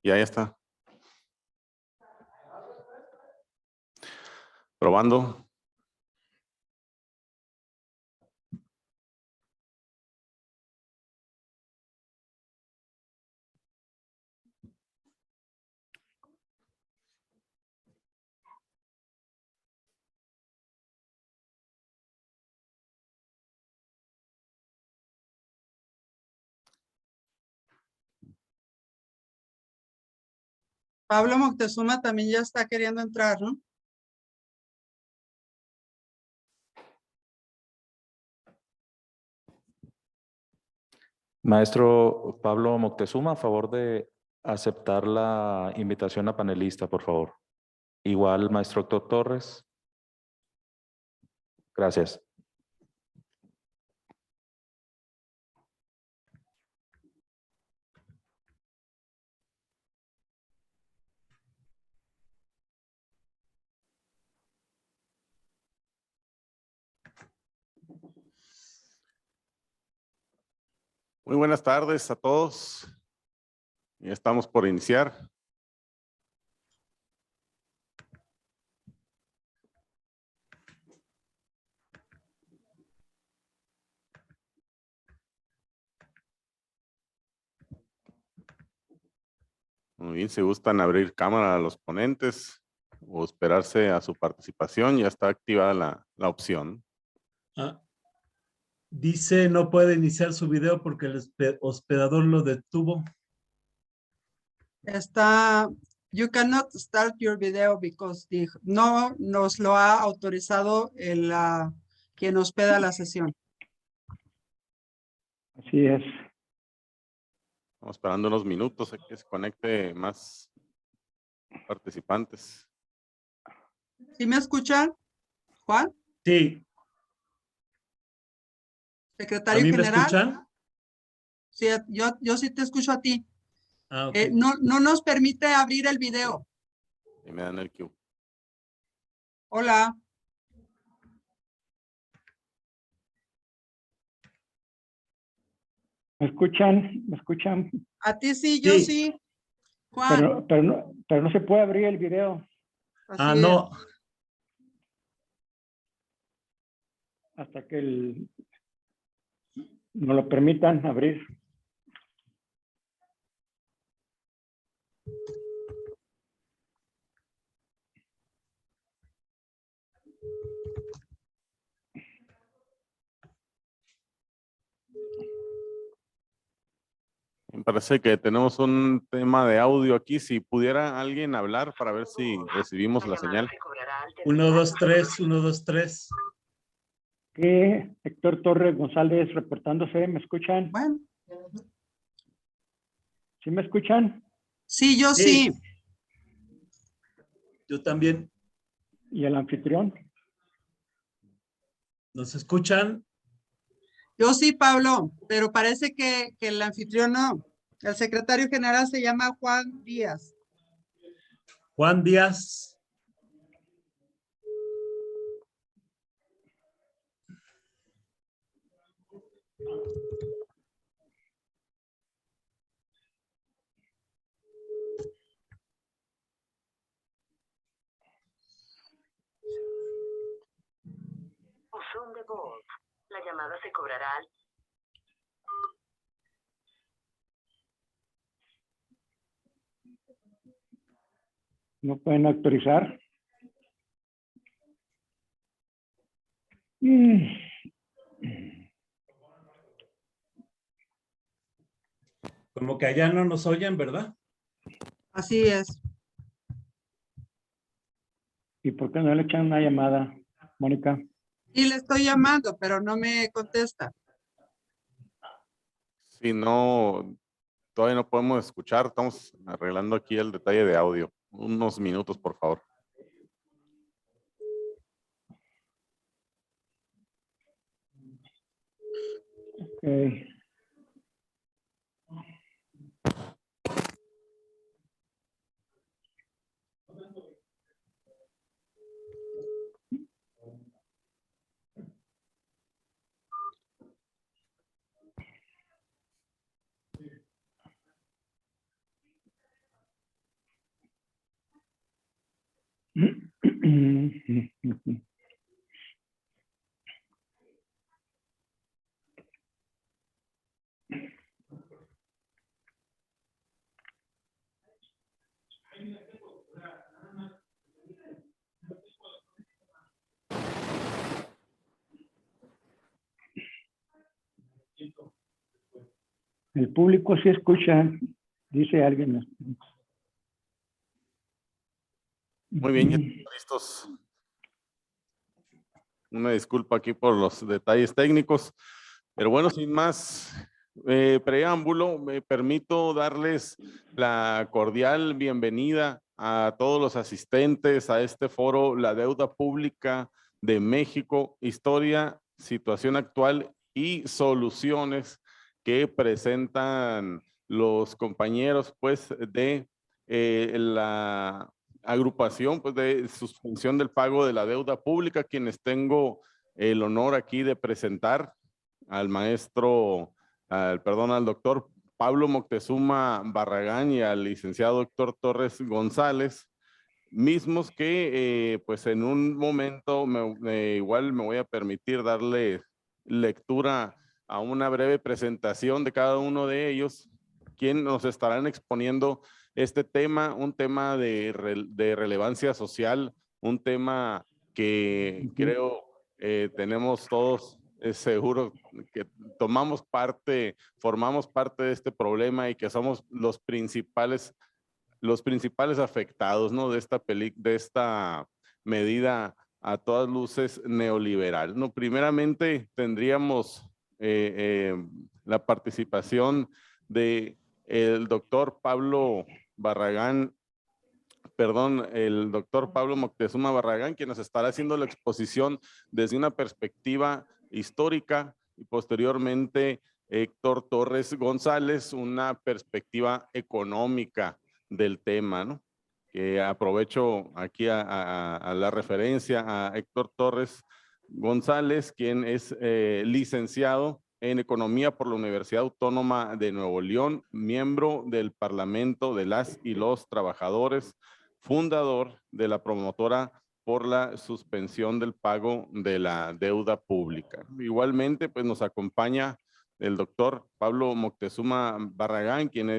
Ya está. Probando. Pablo Moctezuma también ya está queriendo entrar, ¿no? Maestro Pablo Moctezuma, a favor de aceptar la invitación a panelista, por favor. Igual, maestro Héctor Torres. Gracias. Muy buenas tardes a todos. Ya estamos por iniciar. Muy bien, si gustan abrir cámara a los ponentes o esperarse a su participación, ya está activada la opción. Dice no puede iniciar su video porque el hospedador lo detuvo. Está, you cannot start your video because no nos lo ha autorizado quien hospeda la sesión. Así es. Estamos esperando unos minutos a que se conecte más participantes. ¿Sí me escuchan, Juan? Sí. Secretario ¿A mí me General. escuchan? Sí, yo sí te escucho a ti. Ah, ok. No nos permite abrir el video. Y me dan el cue. Hola. ¿Me escuchan? ¿Me escuchan? A ti sí, yo sí. Juan. Pero no se puede abrir el video. Así no. es. Hasta que nos lo permitan abrir. Me parece que tenemos un tema de audio aquí. Si pudiera alguien hablar para ver si recibimos la señal. 1, 2, 3, 1, 2, 3. ¿Qué? Héctor Torres González reportándose. ¿Me escuchan? Bueno. ¿Sí me escuchan? Sí, yo sí. Yo también. ¿Y el anfitrión? ¿Nos escuchan? Yo sí, Pablo, pero parece que el anfitrión no. El secretario general se llama Juan Díaz. Juan Díaz. Buzón de voz. La llamada se cobrará al... ¿No pueden autorizar? Como que allá no nos oyen, ¿verdad? Así es. ¿Y por qué no le echan una llamada, Mónica? Y le estoy llamando, pero no me contesta. Si no, todavía no podemos escuchar. Estamos arreglando aquí el detalle de audio. Unos minutos, por favor. Okay. El público sí escucha, dice alguien. Muy bien, ya estamos listos. Una disculpa aquí por los detalles técnicos, pero bueno, sin más preámbulo, me permito darles la cordial bienvenida a todos los asistentes a este foro, La Deuda Pública de México, Historia, Situación Actual y Soluciones que presentan los compañeros pues de la agrupación pues de suspensión del pago de la deuda pública, quienes tengo el honor aquí de presentar al al doctor Pablo Moctezuma Barragán y al licenciado Héctor Torres González, mismos que pues en un momento igual me voy a permitir darle lectura a una breve presentación de cada uno de ellos, quien nos estarán exponiendo este tema, un tema de relevancia social, un tema que creo tenemos todos seguro que tomamos parte, formamos parte de este problema y que somos los principales afectados, ¿no? De esta medida a todas luces neoliberal, ¿no? Primeramente tendríamos la participación de el doctor Pablo Barragán, el doctor Pablo Moctezuma Barragán, quien nos estará haciendo la exposición desde una perspectiva histórica y posteriormente Héctor Torres González, una perspectiva económica del tema, ¿no? Que aprovecho aquí a la referencia a Héctor Torres González, quien es licenciado en Economía por la Universidad Autónoma de Nuevo León, miembro del Parlamento de las y los Trabajadores, fundador de la promotora por la suspensión del pago de la deuda pública. Igualmente, pues nos acompaña el doctor Pablo Moctezuma Barragán, quien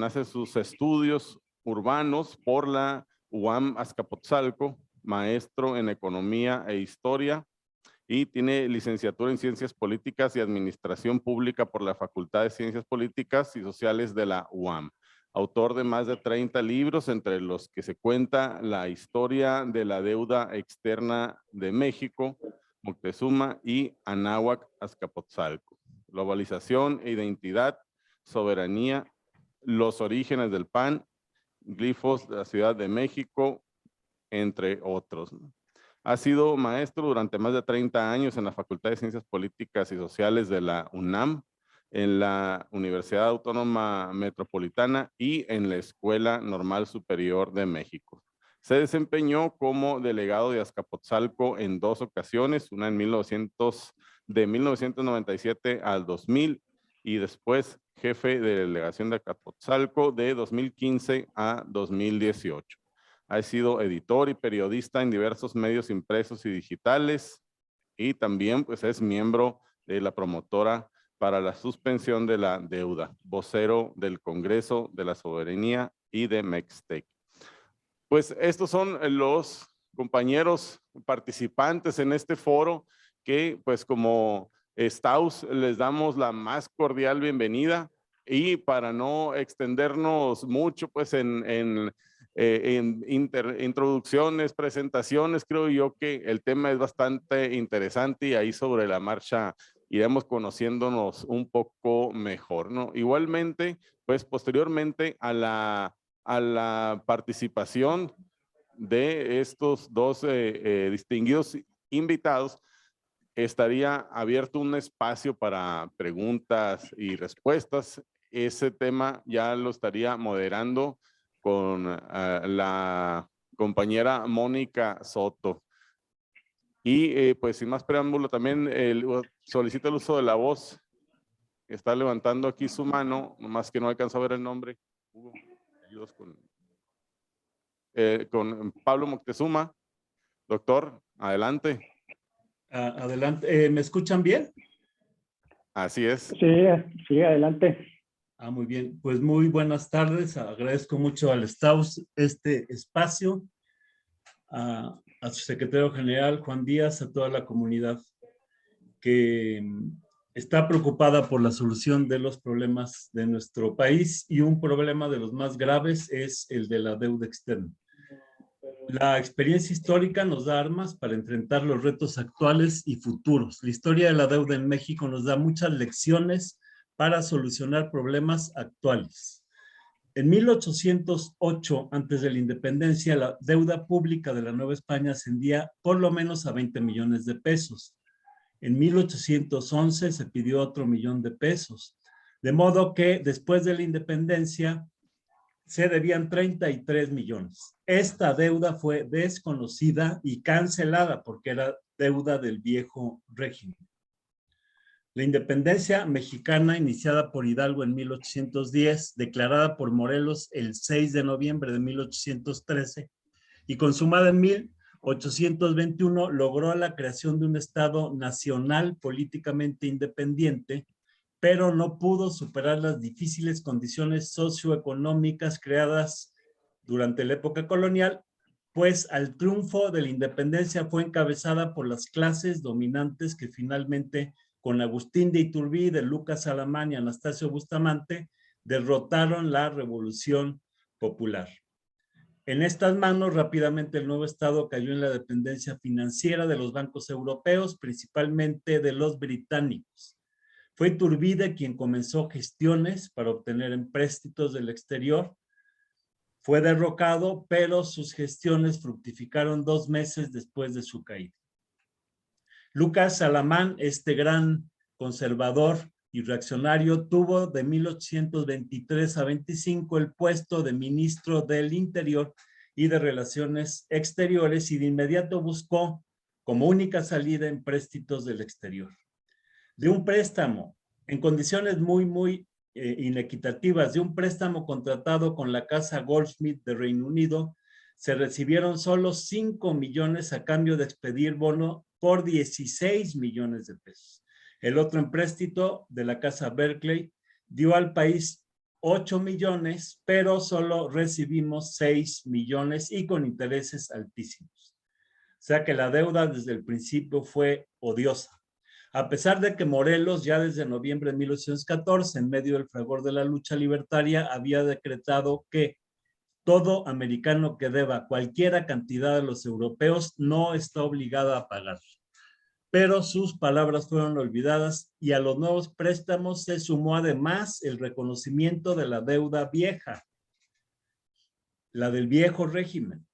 hace sus estudios urbanos por la UAM Azcapotzalco, maestro en Economía e Historia, y tiene licenciatura en Ciencias Políticas y Administración Pública por la Facultad de Ciencias Políticas y Sociales de la UAM. Autor de más de 30 libros, entre los que se cuenta La Historia de la Deuda Externa de México, Moctezuma y Anáhuac Azcapotzalco. Globalización e Identidad, Soberanía, Los Orígenes del PAN, Glifos de la Ciudad de México, entre otros. Ha sido maestro durante más de 30 años en la Facultad de Ciencias Políticas y Sociales de la UNAM, en la Universidad Autónoma Metropolitana y en la Escuela Normal Superior de México. Se desempeñó como delegado de Azcapotzalco en 2 ocasiones, una en de 1997 al 2000 y después jefe de delegación de Azcapotzalco de 2015 a 2018. Ha sido editor y periodista en diversos medios impresos y digitales y también pues es miembro de la promotora para la suspensión de la deuda, vocero del Congreso de la Soberanía y de Mextec. Pues estos son los compañeros participantes en este foro que pues como Staus les damos la más cordial bienvenida y para no extendernos mucho pues en introducciones, presentaciones, creo yo que el tema es bastante interesante y ahí sobre la marcha iremos conociéndonos un poco mejor, ¿no? Igualmente, pues posteriormente a la participación de estos dos distinguidos invitados, estaría abierto un espacio para preguntas y respuestas. Ese tema ya lo estaría moderando con la compañera Mónica Soto. Y pues sin más preámbulo, también solicito el uso de la voz. Está levantando aquí su mano, nomás que no alcanzo a ver el nombre. Hugo, ayudas con... con Pablo Moctezuma. Doctor, adelante. Adelante. ¿Me escuchan bien? Así es. Sí, adelante. Muy bien. Pues muy buenas tardes. Agradezco mucho al Staus este espacio, a su secretario general, Juan Díaz, a toda la comunidad que está preocupada por la solución de los problemas de nuestro país, y un problema de los más graves es el de la deuda externa. La experiencia histórica nos da armas para enfrentar los retos actuales y futuros. La historia de la deuda en México nos da muchas lecciones para solucionar problemas actuales. En 1808, antes de la independencia, la deuda pública de la Nueva España ascendía por lo menos a 20 millones de pesos. En 1811 se pidió otro millón de pesos. De modo que después de la independencia se debían 33 millones. Esta deuda fue desconocida y cancelada porque era deuda del viejo régimen. La independencia mexicana, iniciada por Hidalgo en 1810, declarada por Morelos el 6 de noviembre de 1813 y consumada en 1821, logró la creación de un Estado nacional políticamente independiente, pero no pudo superar las difíciles condiciones socioeconómicas creadas durante la época colonial, pues al triunfo de la independencia fue encabezada por las clases dominantes que finalmente, con Agustín de Iturbide, Lucas Alamán y Anastasio Bustamante, derrotaron la Revolución Popular. En estas manos, rápidamente el nuevo Estado cayó en la dependencia financiera de los bancos europeos, principalmente de los británicos. Fue Iturbide quien comenzó gestiones para obtener empréstitos del exterior. Fue derrocado, pero sus gestiones fructificaron 2 meses después de su caída. Lucas Alamán, este gran conservador y reaccionario, tuvo de 1823 a 25 el puesto de ministro del Interior y de Relaciones Exteriores, y de inmediato buscó como única salida empréstitos del exterior. De un préstamo en condiciones muy inequitativas, de un préstamo contratado con la casa Goldsmith de Reino Unido, se recibieron solo 5 millones a cambio de expedir bono por 16 millones de pesos. El otro empréstito de la casa Berkeley dio al país 8 millones, pero solo recibimos 6 millones y con intereses altísimos. O sea que la deuda desde el principio fue odiosa. A pesar de que Morelos ya desde noviembre de 1814, en medio del fragor de la lucha libertaria, había decretado que todo americano que deba cualquier cantidad a los europeos no está obligado a pagar. Pero sus palabras fueron olvidadas y a los nuevos préstamos se sumó además el reconocimiento de la deuda vieja, la del viejo régimen.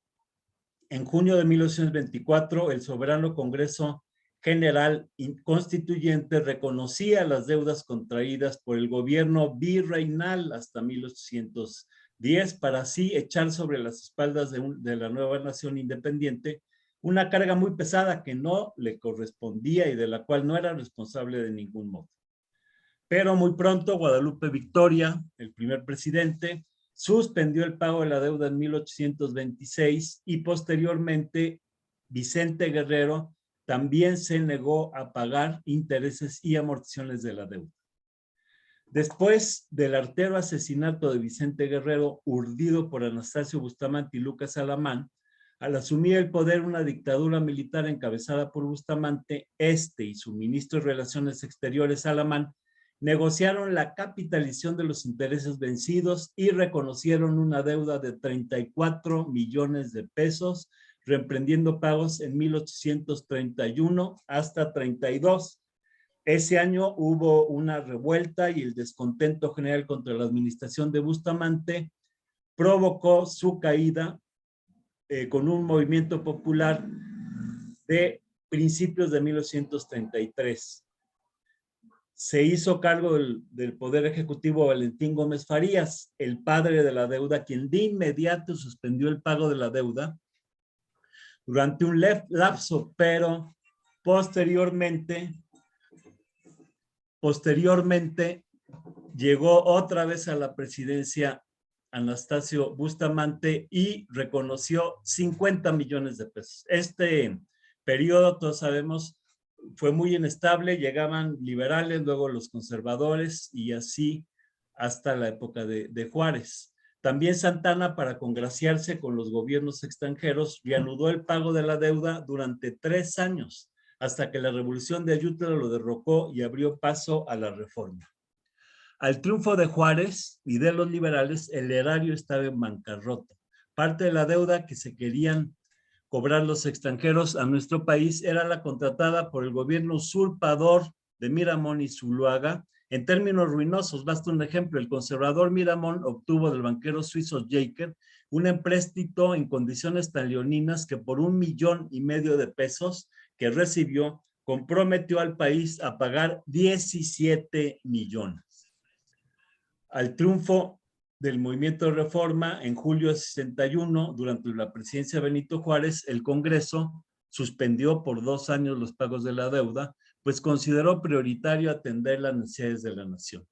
En junio de 1824, el soberano Congreso General Constituyente reconocía las deudas contraídas por el gobierno virreinal hasta 1810 para así echar sobre las espaldas de la nueva nación independiente una carga muy pesada que no le correspondía y de la cual no era responsable de ningún modo. Pero muy pronto Guadalupe Victoria, el primer presidente, suspendió el pago de la deuda en 1826 y posteriormente Vicente Guerrero también se negó a pagar intereses y amortizaciones de la deuda. Después del artero asesinato de Vicente Guerrero, urdido por Anastasio Bustamante y Lucas Alamán, al asumir el poder una dictadura militar encabezada por Bustamante, y su ministro de Relaciones Exteriores, Alamán, negociaron la capitalización de los intereses vencidos y reconocieron una deuda de 34 millones de pesos, reemprendiendo pagos en 1831 hasta 32. Ese año hubo una revuelta y el descontento general contra la administración de Bustamante provocó su caída con un movimiento popular de principios de 1833. Se hizo cargo del Poder Ejecutivo Valentín Gómez Farías, el padre de la deuda, quien de inmediato suspendió el pago de la deuda durante un lapso, pero posteriormente llegó otra vez a la presidencia Anastasio Bustamante y reconoció 50 millones de pesos. Este periodo, todos sabemos, fue muy inestable, llegaban liberales, luego los conservadores y así hasta la época de Juárez. También Santana, para congraciarse con los gobiernos extranjeros, reanudó el pago de la deuda durante 3 años, hasta que la Revolución de Ayutla lo derrocó y abrió paso a la reforma. Al triunfo de Juárez y de los liberales, el erario estaba en bancarrota. Parte de la deuda que se querían cobrar los extranjeros a nuestro país era la contratada por el gobierno usurpador de Miramón y Zuluaga en términos ruinosos. Basta un ejemplo: el conservador Miramón obtuvo del banquero suizo Jaeger un empréstito en condiciones tan leoninas que por $1,5 millones de pesos que recibió, comprometió al país a pagar 17 millones. Al triunfo del movimiento de reforma en julio de 61, durante la presidencia de Benito Juárez, el Congreso suspendió por 2 años los pagos de la deuda, pues consideró prioritario atender las necesidades de la nación.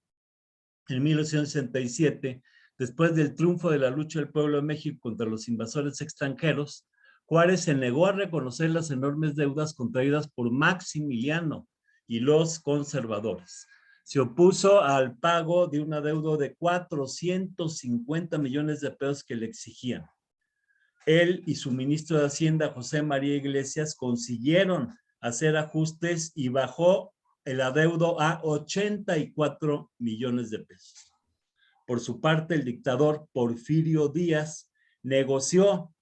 En 1967, después del triunfo de la lucha del pueblo de México contra los invasores extranjeros, Juárez se negó a reconocer las enormes deudas contraídas por Maximiliano y los conservadores. Se opuso al pago de un adeudo de 450 millones de pesos que le exigían. Él y su ministro de Hacienda, José María Iglesias, consiguieron hacer ajustes y bajó el adeudo a 84 millones de pesos. Por su parte, el dictador Porfirio Díaz negoció,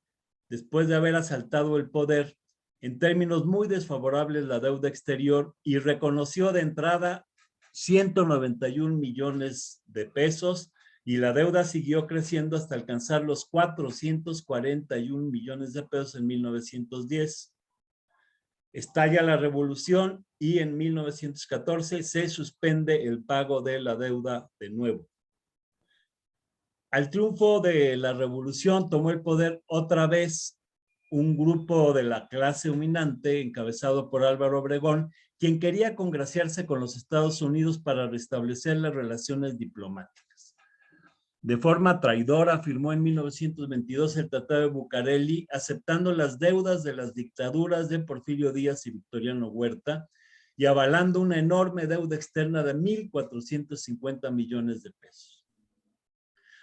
después de haber asaltado el poder, en términos muy desfavorables la deuda exterior y reconoció de entrada 191 millones de pesos y la deuda siguió creciendo hasta alcanzar los 441 millones de pesos en 1910. Estalla la revolución y en 1914 se suspende el pago de la deuda de nuevo. Al triunfo de la revolución tomó el poder otra vez un grupo de la clase dominante encabezado por Álvaro Obregón, quien quería congraciarse con los Estados Unidos para restablecer las relaciones diplomáticas. De forma traidora firmó en 1922 el Tratado de Bucareli, aceptando las deudas de las dictaduras de Porfirio Díaz y Victoriano Huerta y avalando una enorme deuda externa de 1,450 millones de pesos.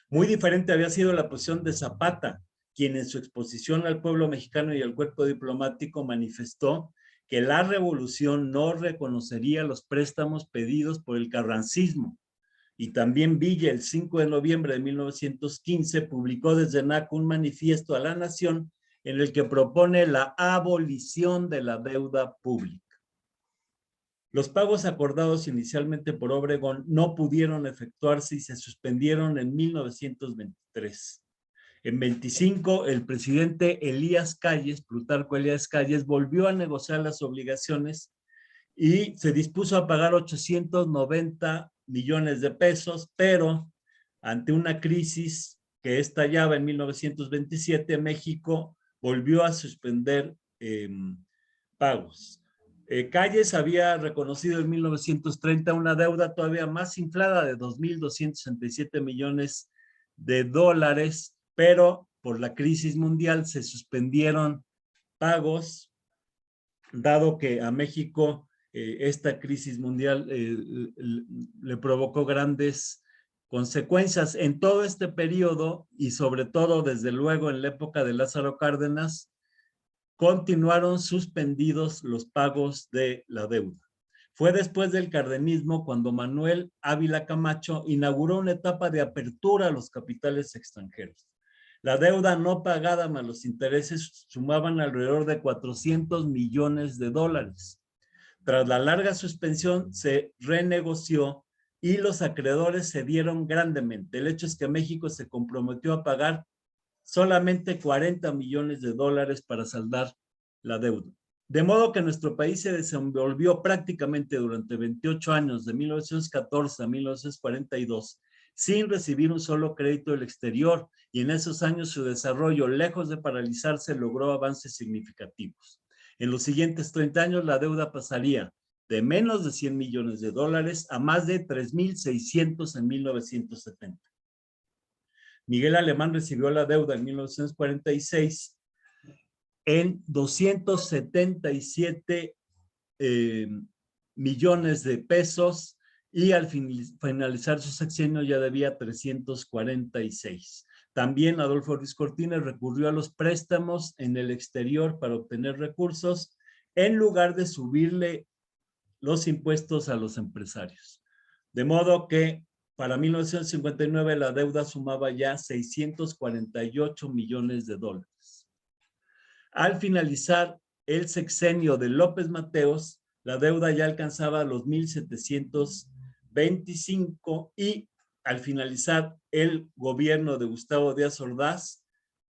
Muy diferente había sido la posición de Zapata, quien en su exposición al pueblo mexicano y al cuerpo diplomático manifestó que la revolución no reconocería los préstamos pedidos por el carrancismo. Y también Villa, el 5 de noviembre de 1915, publicó desde NACO un manifiesto a la nación en el que propone la abolición de la deuda pública. Los pagos acordados inicialmente por Obregón no pudieron efectuarse y se suspendieron en 1923. En 25, el presidente Elías Calles, Plutarco Elías Calles, volvió a negociar las obligaciones y se dispuso a pagar 890 millones de pesos, pero ante una crisis que estallaba en 1927, México volvió a suspender pagos. Calles había reconocido en 1930 una deuda todavía más inflada de 2,267 millones de dólares, pero por la crisis mundial se suspendieron pagos, dado que a México esta crisis mundial le provocó grandes consecuencias. En todo este periodo, y sobre todo desde luego en la época de Lázaro Cárdenas, continuaron suspendidos los pagos de la deuda. Fue después del cardenismo cuando Manuel Ávila Camacho inauguró una etapa de apertura a los capitales extranjeros. La deuda no pagada más los intereses sumaban alrededor de 400 millones de dólares. Tras la larga suspensión se renegoció y los acreedores cedieron grandemente. El hecho es que México se comprometió a pagar solamente 40 millones de dólares para saldar la deuda. De modo que nuestro país se desenvolvió prácticamente durante 28 años, de 1914 a 1942, sin recibir un solo crédito del exterior, y en esos años su desarrollo, lejos de paralizarse, logró avances significativos. En los siguientes 30 años la deuda pasaría de menos de 100 millones de dólares a más de 3,600 en 1970. Miguel Alemán recibió la deuda en 1946 en 277 millones de pesos y al finalizar su sexenio ya debía 346. También Adolfo Ruiz Cortines recurrió a los préstamos en el exterior para obtener recursos en lugar de subirle los impuestos a los empresarios. De modo que para 1959 la deuda sumaba ya 648 millones de dólares. Al finalizar el sexenio de López Mateos, la deuda ya alcanzaba los 1,725 y al finalizar el gobierno de Gustavo Díaz Ordaz,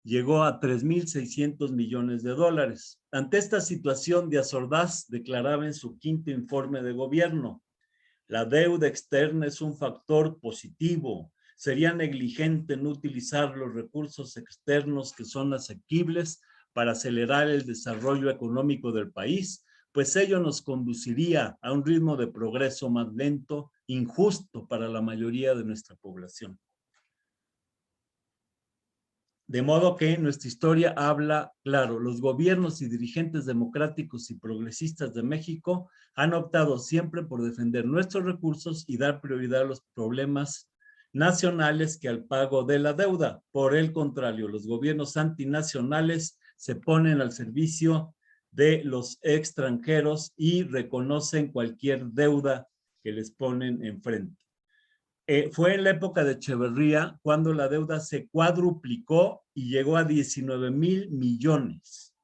llegó a 3,600 millones de dólares. Ante esta situación, Díaz Ordaz declaraba en su quinto informe de gobierno: la deuda externa es un factor positivo. Sería negligente no utilizar los recursos externos que son asequibles para acelerar el desarrollo económico del país, pues ello nos conduciría a un ritmo de progreso más lento, injusto para la mayoría de nuestra población. De modo que nuestra historia habla claro. Los gobiernos y dirigentes democráticos y progresistas de México han optado siempre por defender nuestros recursos y dar prioridad a los problemas nacionales que al pago de la deuda. Por el contrario, los gobiernos antinacionales se ponen al servicio de los extranjeros y reconocen cualquier deuda que les ponen enfrente. Fue en la época de Echeverría cuando la deuda se cuadruplicó y llegó a 19,000 millones.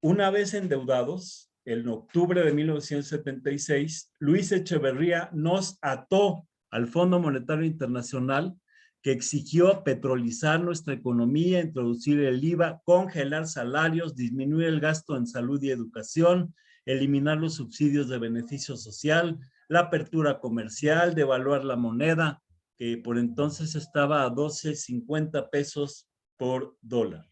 Una vez endeudados, en octubre de 1976, Luis Echeverría nos ató al Fondo Monetario Internacional, que exigió petrolizar nuestra economía, introducir el IVA, congelar salarios, disminuir el gasto en salud y educación, eliminar los subsidios de beneficio social, la apertura comercial, devaluar la moneda, que por entonces estaba a 12.50 pesos por dólar.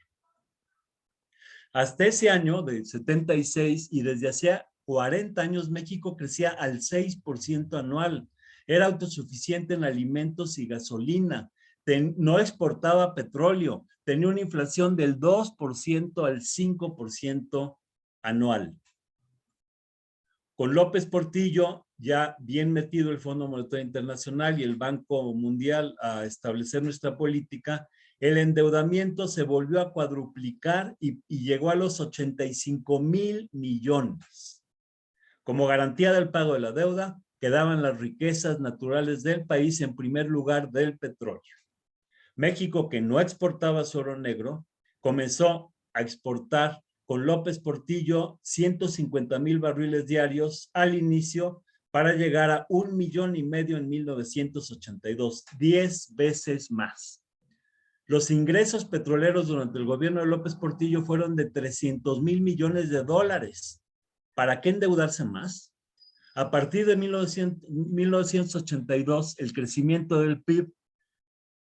Hasta ese año de 76 y desde hacía 40 años, México crecía al 6% anual. Era autosuficiente en alimentos y gasolina. No exportaba petróleo. Tenía una inflación del 2% al 5% anual. Con López Portillo, ya bien metido el Fondo Monetario Internacional y el Banco Mundial a establecer nuestra política, el endeudamiento se volvió a cuadruplicar y llegó a los 85,000 millones. Como garantía del pago de la deuda, quedaban las riquezas naturales del país, en primer lugar del petróleo. México, que no exportaba su oro negro, comenzó a exportar con López Portillo 150,000 barriles diarios al inicio, para llegar a 1,5 millones en 1982, 10 veces más. Los ingresos petroleros durante el gobierno de López Portillo fueron de 300,000 millones de dólares. ¿Para qué endeudarse más? A partir de 1982, el crecimiento del PIB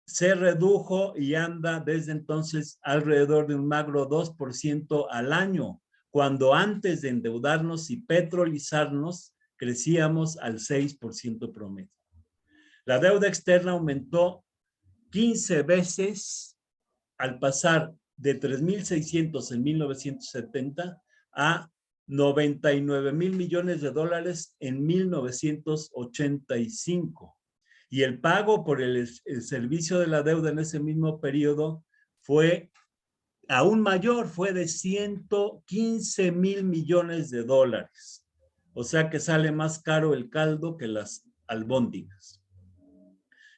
se redujo y anda desde entonces alrededor de un magro 2% al año, cuando antes de endeudarnos y petrolizarnos, crecíamos al 6% promedio. La deuda externa aumentó 15 veces al pasar de 3,600 en 1970 a 99,000 millones de dólares en 1985. Y el pago por el servicio de la deuda en ese mismo periodo fue aún mayor, fue de 115,000 millones de dólares. O sea que sale más caro el caldo que las albóndigas.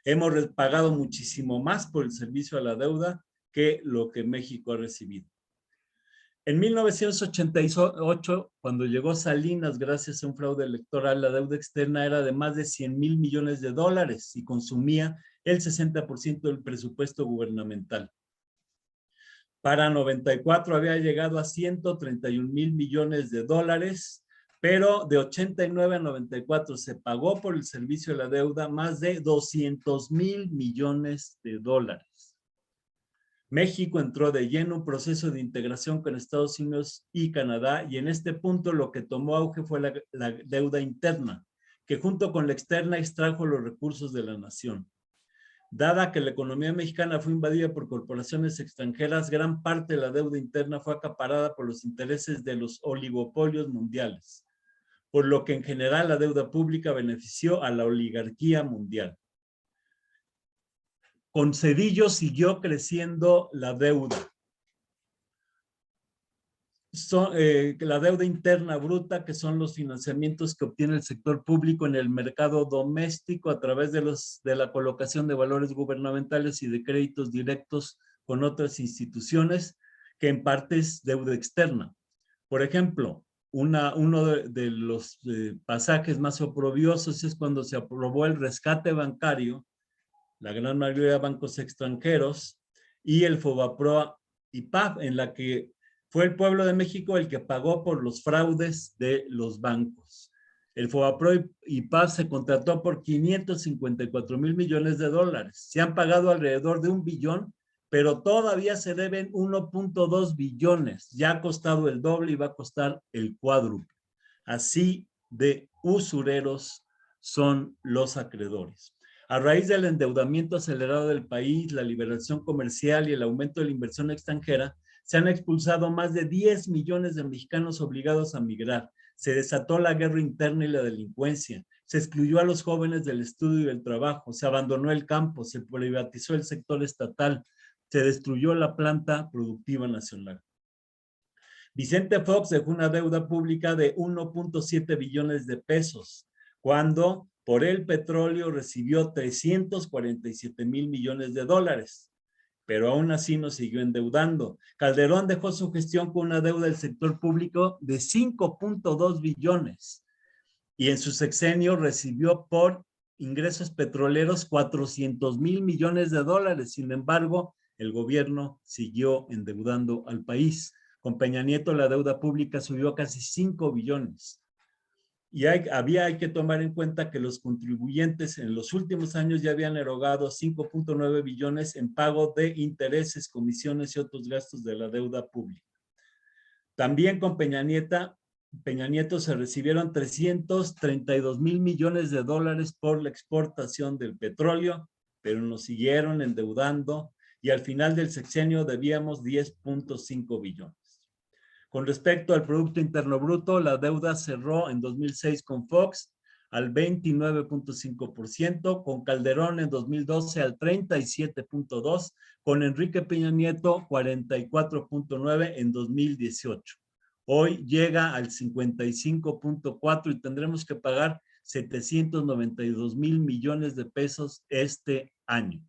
Hemos pagado muchísimo más por el servicio a la deuda que lo que México ha recibido. En 1988, cuando llegó Salinas, gracias a un fraude electoral, la deuda externa era de más de 100,000 millones de dólares y consumía el 60% del presupuesto gubernamental. Para 94 había llegado a 131,000 millones de dólares, pero de 89 a 94 se pagó por el servicio de la deuda más de 200,000 millones de dólares. México entró de lleno en un proceso de integración con Estados Unidos y Canadá, y en este punto lo que tomó auge fue la deuda interna, que junto con la externa extrajo los recursos de la nación. Dada que la economía mexicana fue invadida por corporaciones extranjeras, gran parte de la deuda interna fue acaparada por los intereses de los oligopolios mundiales, por lo que en general la deuda pública benefició a la oligarquía mundial. Con Cedillo siguió creciendo la deuda. La deuda interna bruta, que son los financiamientos que obtiene el sector público en el mercado doméstico a través de la colocación de valores gubernamentales y de créditos directos con otras instituciones, que en parte es deuda externa. Por ejemplo, uno de los pasajes más oprobiosos es cuando se aprobó el rescate bancario, la gran mayoría de bancos extranjeros, y el Fobaproa y PAF, en la que fue el pueblo de México el que pagó por los fraudes de los bancos. El Fobaproa y PAF se contrató por 554 mil millones de dólares. Se han pagado alrededor de 1 billón, pero todavía se deben 1.2 billones. Ya ha costado el doble y va a costar el cuádruple. Así de usureros son los acreedores. A raíz del endeudamiento acelerado del país, la liberación comercial y el aumento de la inversión extranjera, se han expulsado más de 10 millones de mexicanos obligados a migrar. Se desató la guerra interna y la delincuencia. Se excluyó a los jóvenes del estudio y del trabajo. Se abandonó el campo. Se privatizó el sector estatal. Se destruyó la planta productiva nacional. Vicente Fox dejó una deuda pública de 1.7 billones de pesos, cuando por el petróleo recibió 347 mil millones de dólares, pero aún así nos siguió endeudando. Calderón dejó su gestión con una deuda del sector público de 5.2 billones y en su sexenio recibió por ingresos petroleros 400 mil millones de dólares. Sin embargo, el gobierno siguió endeudando al país. Con Peña Nieto la deuda pública subió a casi 5 billones. Y hay que tomar en cuenta que los contribuyentes en los últimos años ya habían erogado 5.9 billones en pago de intereses, comisiones y otros gastos de la deuda pública. También con Peña Nieto se recibieron 332 mil millones de dólares por la exportación del petróleo, pero nos siguieron endeudando y al final del sexenio debíamos 10.5 billones. Con respecto al Producto Interno Bruto, la deuda cerró en 2006 con Fox al 29.5%, con Calderón en 2012 al 37.2%, con Enrique Peña Nieto 44.9% en 2018. Hoy llega al 55.4% y tendremos que pagar 792 mil millones de pesos este año.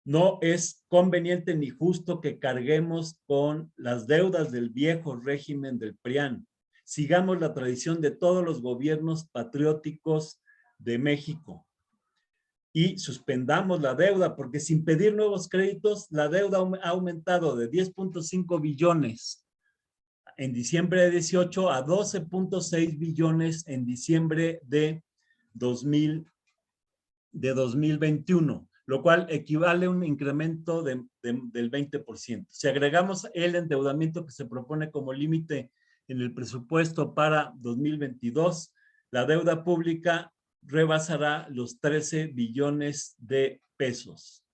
No es conveniente ni justo que carguemos con las deudas del viejo régimen del PRIAN. Sigamos la tradición de todos los gobiernos patrióticos de México y suspendamos la deuda, porque sin pedir nuevos créditos, la deuda ha aumentado de 10.5 billones en diciembre de 18 a 12.6 billones en diciembre de 2021. Lo cual equivale a un incremento del 20%. Si agregamos el endeudamiento que se propone como límite en el presupuesto para 2022, la deuda pública rebasará los 13 billones de pesos.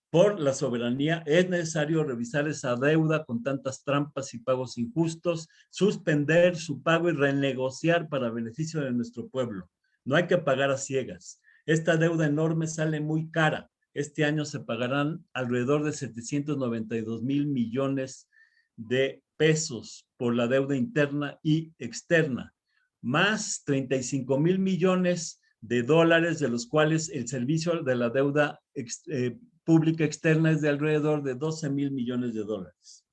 Por la soberanía es necesario revisar esa deuda con tantas trampas y pagos injustos, suspender su pago y renegociar para beneficio de nuestro pueblo. No hay que pagar a ciegas. Esta deuda enorme sale muy cara. Este año se pagarán alrededor de 792 mil millones de pesos por la deuda interna y externa, más 35 mil millones de dólares, de los cuales el servicio de la deuda pública externa es de alrededor de 12 mil millones de dólares.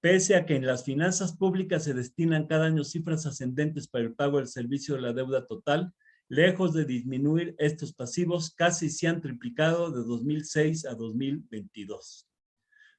Pese a que en las finanzas públicas se destinan cada año cifras ascendentes para el pago del servicio de la deuda total, lejos de disminuir estos pasivos, casi se han triplicado de 2006 a 2022.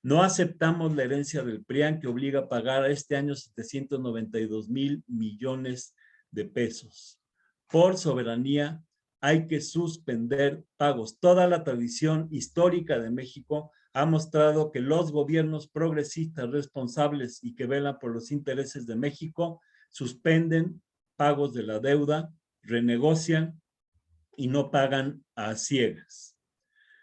No aceptamos la herencia del PRIAN que obliga a pagar este año 792 mil millones de pesos. Por soberanía hay que suspender pagos. Toda la tradición histórica de México ha mostrado que los gobiernos progresistas responsables y que velan por los intereses de México suspenden pagos de la deuda, renegocian y no pagan a ciegas.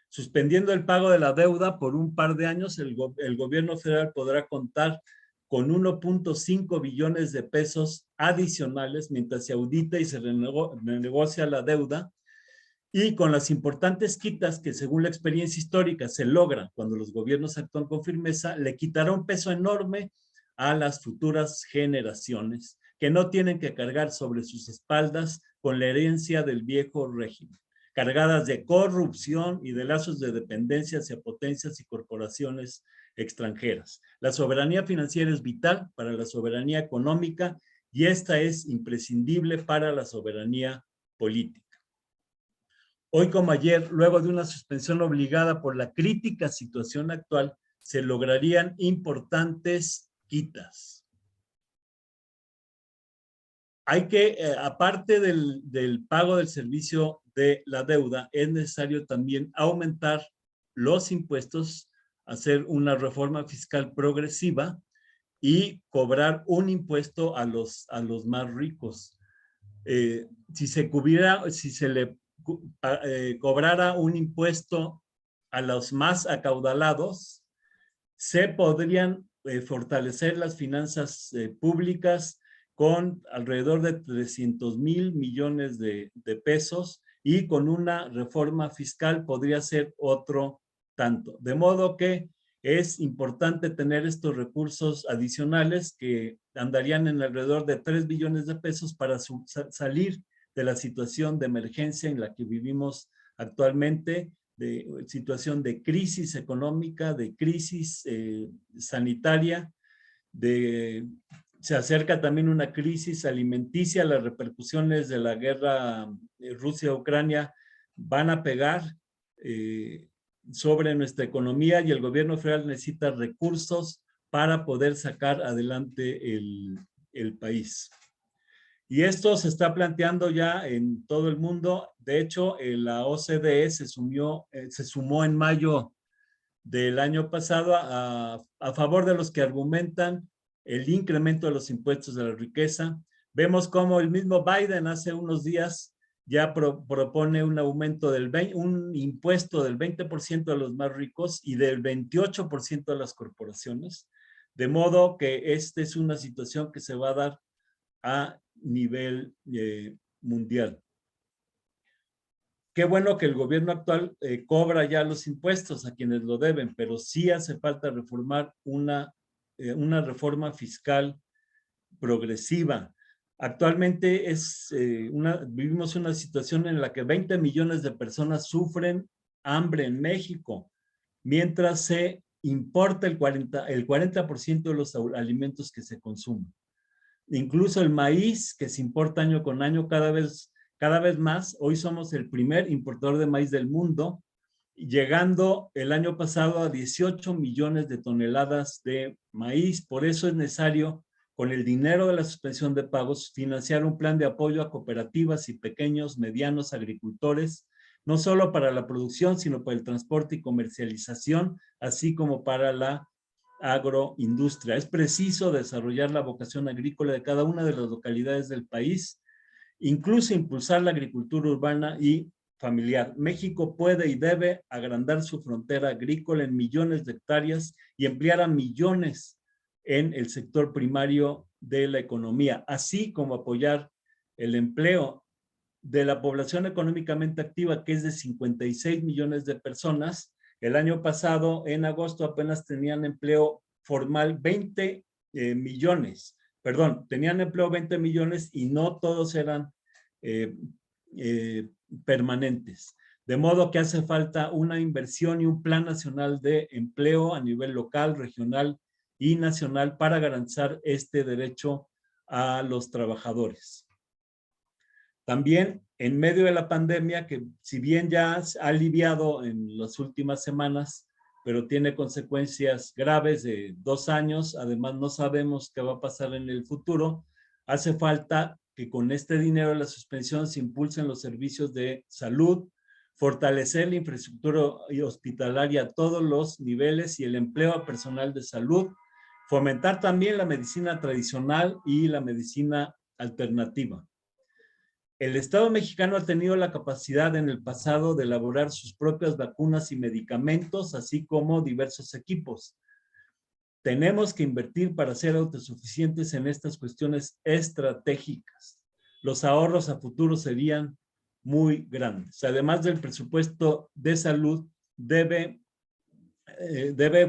Suspendiendo el pago de la deuda por un par de años, el gobierno federal podrá contar con 1.5 billones de pesos adicionales mientras se audita y se renegocia la deuda, y con las importantes quitas que según la experiencia histórica se logran cuando los gobiernos actúan con firmeza, le quitará un peso enorme a las futuras generaciones que no tienen que cargar sobre sus espaldas con la herencia del viejo régimen, cargadas de corrupción y de lazos de dependencia hacia potencias y corporaciones extranjeras. La soberanía financiera es vital para la soberanía económica y esta es imprescindible para la soberanía política. Hoy como ayer, luego de una suspensión obligada por la crítica situación actual, se lograrían importantes quitas. Hay que, aparte del pago del servicio de la deuda, es necesario también aumentar los impuestos, hacer una reforma fiscal progresiva y cobrar un impuesto a los más ricos. Si se le cobrara un impuesto a los más acaudalados, se podrían fortalecer las finanzas públicas con alrededor de 300,000 millones de pesos, y con una reforma fiscal podría ser otro tanto. De modo que es importante tener estos recursos adicionales que andarían en alrededor de 3 billones de pesos para salir de la situación de emergencia en la que vivimos actualmente, de situación de crisis económica, de crisis sanitaria, se acerca también una crisis alimenticia. Las repercusiones de la guerra Rusia-Ucrania van a pegar sobre nuestra economía y el gobierno federal necesita recursos para poder sacar adelante el país. Y esto se está planteando ya en todo el mundo. De hecho, la OCDE se sumó en mayo del año pasado a favor de los que argumentan el incremento de los impuestos de la riqueza. Vemos cómo el mismo Biden hace unos días ya propone un aumento un impuesto del 20% a los más ricos y del 28% a las corporaciones. De modo que esta es una situación que se va a dar a nivel mundial. Qué bueno que el gobierno actual cobra ya los impuestos a quienes lo deben, pero sí hace falta reformar una reforma fiscal progresiva. Actualmente vivimos una situación en la que 20 millones de personas sufren hambre en México, mientras se importa el 40% de los alimentos que se consumen. Incluso el maíz, que se importa año con año cada vez más. Hoy somos el primer importador de maíz del mundo, llegando el año pasado a 18 millones de toneladas de maíz. Por eso es necesario, con el dinero de la suspensión de pagos, financiar un plan de apoyo a cooperativas y pequeños, medianos agricultores, no solo para la producción, sino para el transporte y comercialización, así como para la agroindustria. Es preciso desarrollar la vocación agrícola de cada una de las localidades del país, incluso impulsar la agricultura urbana y familiar. México puede y debe agrandar su frontera agrícola en millones de hectáreas y emplear a millones en el sector primario de la economía, así como apoyar el empleo de la población económicamente activa, que es de 56 millones de personas. El año pasado, en agosto, apenas tenían empleo formal 20 millones. Perdón, tenían empleo 20 millones y no todos eran permanentes. De modo que hace falta una inversión y un plan nacional de empleo a nivel local, regional y nacional para garantizar este derecho a los trabajadores. También en medio de la pandemia, que si bien ya ha aliviado en las últimas semanas, pero tiene consecuencias graves de 2 años, además no sabemos qué va a pasar en el futuro, hace falta que con este dinero de la suspensión se impulsen los servicios de salud, fortalecer la infraestructura hospitalaria a todos los niveles y el empleo a personal de salud, fomentar también la medicina tradicional y la medicina alternativa. El Estado mexicano ha tenido la capacidad en el pasado de elaborar sus propias vacunas y medicamentos, así como diversos equipos. Tenemos que invertir para ser autosuficientes en estas cuestiones estratégicas. Los ahorros a futuro serían muy grandes. Además del presupuesto de salud, debe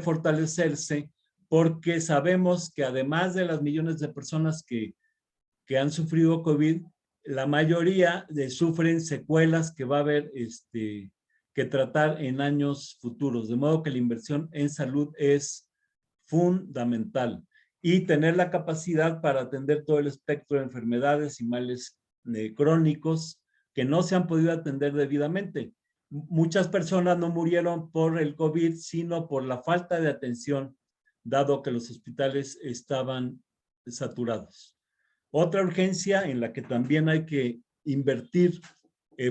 fortalecerse, porque sabemos que además de las millones de personas que han sufrido COVID, la mayoría sufren secuelas que va a haber que tratar en años futuros. De modo que la inversión en salud es fundamental, y tener la capacidad para atender todo el espectro de enfermedades y males crónicos que no se han podido atender debidamente. Muchas personas no murieron por el COVID, sino por la falta de atención, dado que los hospitales estaban saturados. Otra urgencia en la que también hay que invertir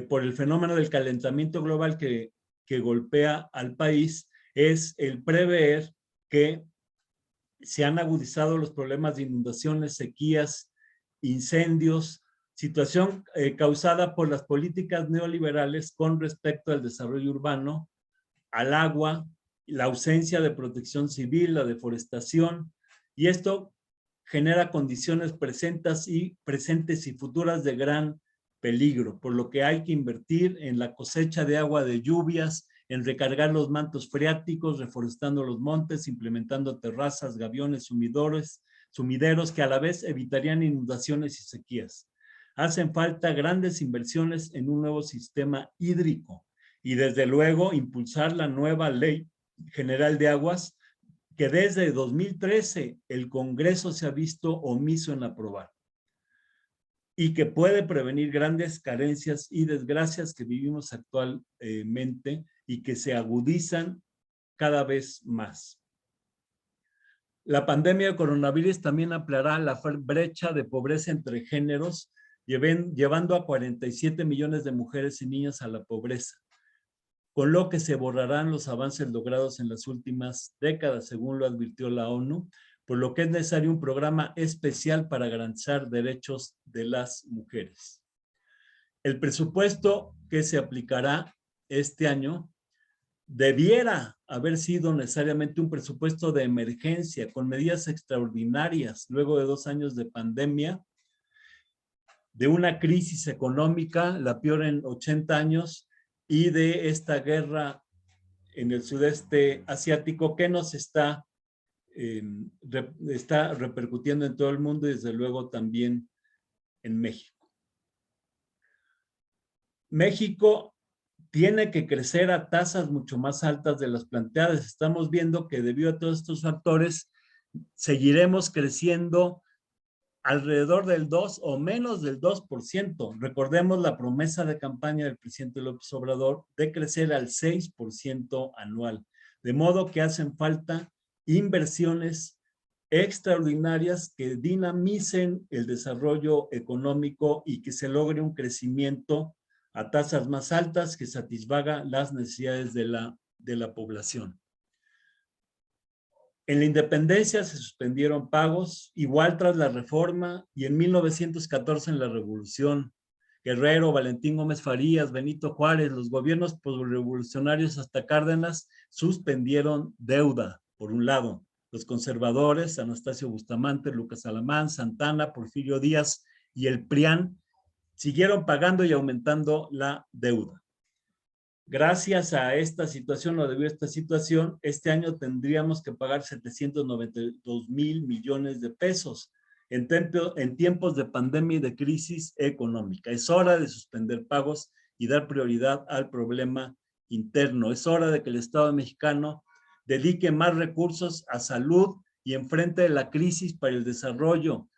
por el fenómeno del calentamiento global que golpea al país es el prever que se han agudizado los problemas de inundaciones, sequías, incendios, situación causada por las políticas neoliberales con respecto al desarrollo urbano, al agua, la ausencia de protección civil, la deforestación, y esto genera condiciones presentes y futuras de gran peligro, por lo que hay que invertir en la cosecha de agua de lluvias, en recargar los mantos freáticos, reforestando los montes, implementando terrazas, gaviones, sumideros que a la vez evitarían inundaciones y sequías. Hacen falta grandes inversiones en un nuevo sistema hídrico y desde luego impulsar la nueva Ley General de Aguas, que desde 2013 el Congreso se ha visto omiso en aprobar y que puede prevenir grandes carencias y desgracias que vivimos actualmente y que se agudizan cada vez más. La pandemia de coronavirus también ampliará la brecha de pobreza entre géneros, llevando a 47 millones de mujeres y niñas a la pobreza, con lo que se borrarán los avances logrados en las últimas décadas, según lo advirtió la ONU, por lo que es necesario un programa especial para garantizar derechos de las mujeres. El presupuesto que se aplicará este año debiera haber sido necesariamente un presupuesto de emergencia con medidas extraordinarias luego de 2 años de pandemia, de una crisis económica, la peor en 80 años, y de esta guerra en el sudeste asiático que nos está repercutiendo en todo el mundo y desde luego también en México. México tiene que crecer a tasas mucho más altas de las planteadas. Estamos viendo que debido a todos estos factores seguiremos creciendo alrededor del 2 o menos del 2%. Recordemos la promesa de campaña del presidente López Obrador de crecer al 6% anual. De modo que hacen falta inversiones extraordinarias que dinamicen el desarrollo económico y que se logre un crecimiento a tasas más altas que satisfaga las necesidades de la población. En la independencia se suspendieron pagos, igual tras la reforma, y en 1914 en la Revolución. Guerrero, Valentín Gómez Farías, Benito Juárez, los gobiernos postrevolucionarios hasta Cárdenas suspendieron deuda, por un lado. Los conservadores, Anastasio Bustamante, Lucas Alamán, Santana, Porfirio Díaz y el PRIAN, siguieron pagando y aumentando la deuda. Gracias a esta situación o debido a esta situación, este año tendríamos que pagar 792,000 millones de pesos en tiempos de pandemia y de crisis económica. Es hora de suspender pagos y dar prioridad al problema interno. Es hora de que el Estado mexicano dedique más recursos a salud y enfrente la crisis para el desarrollo,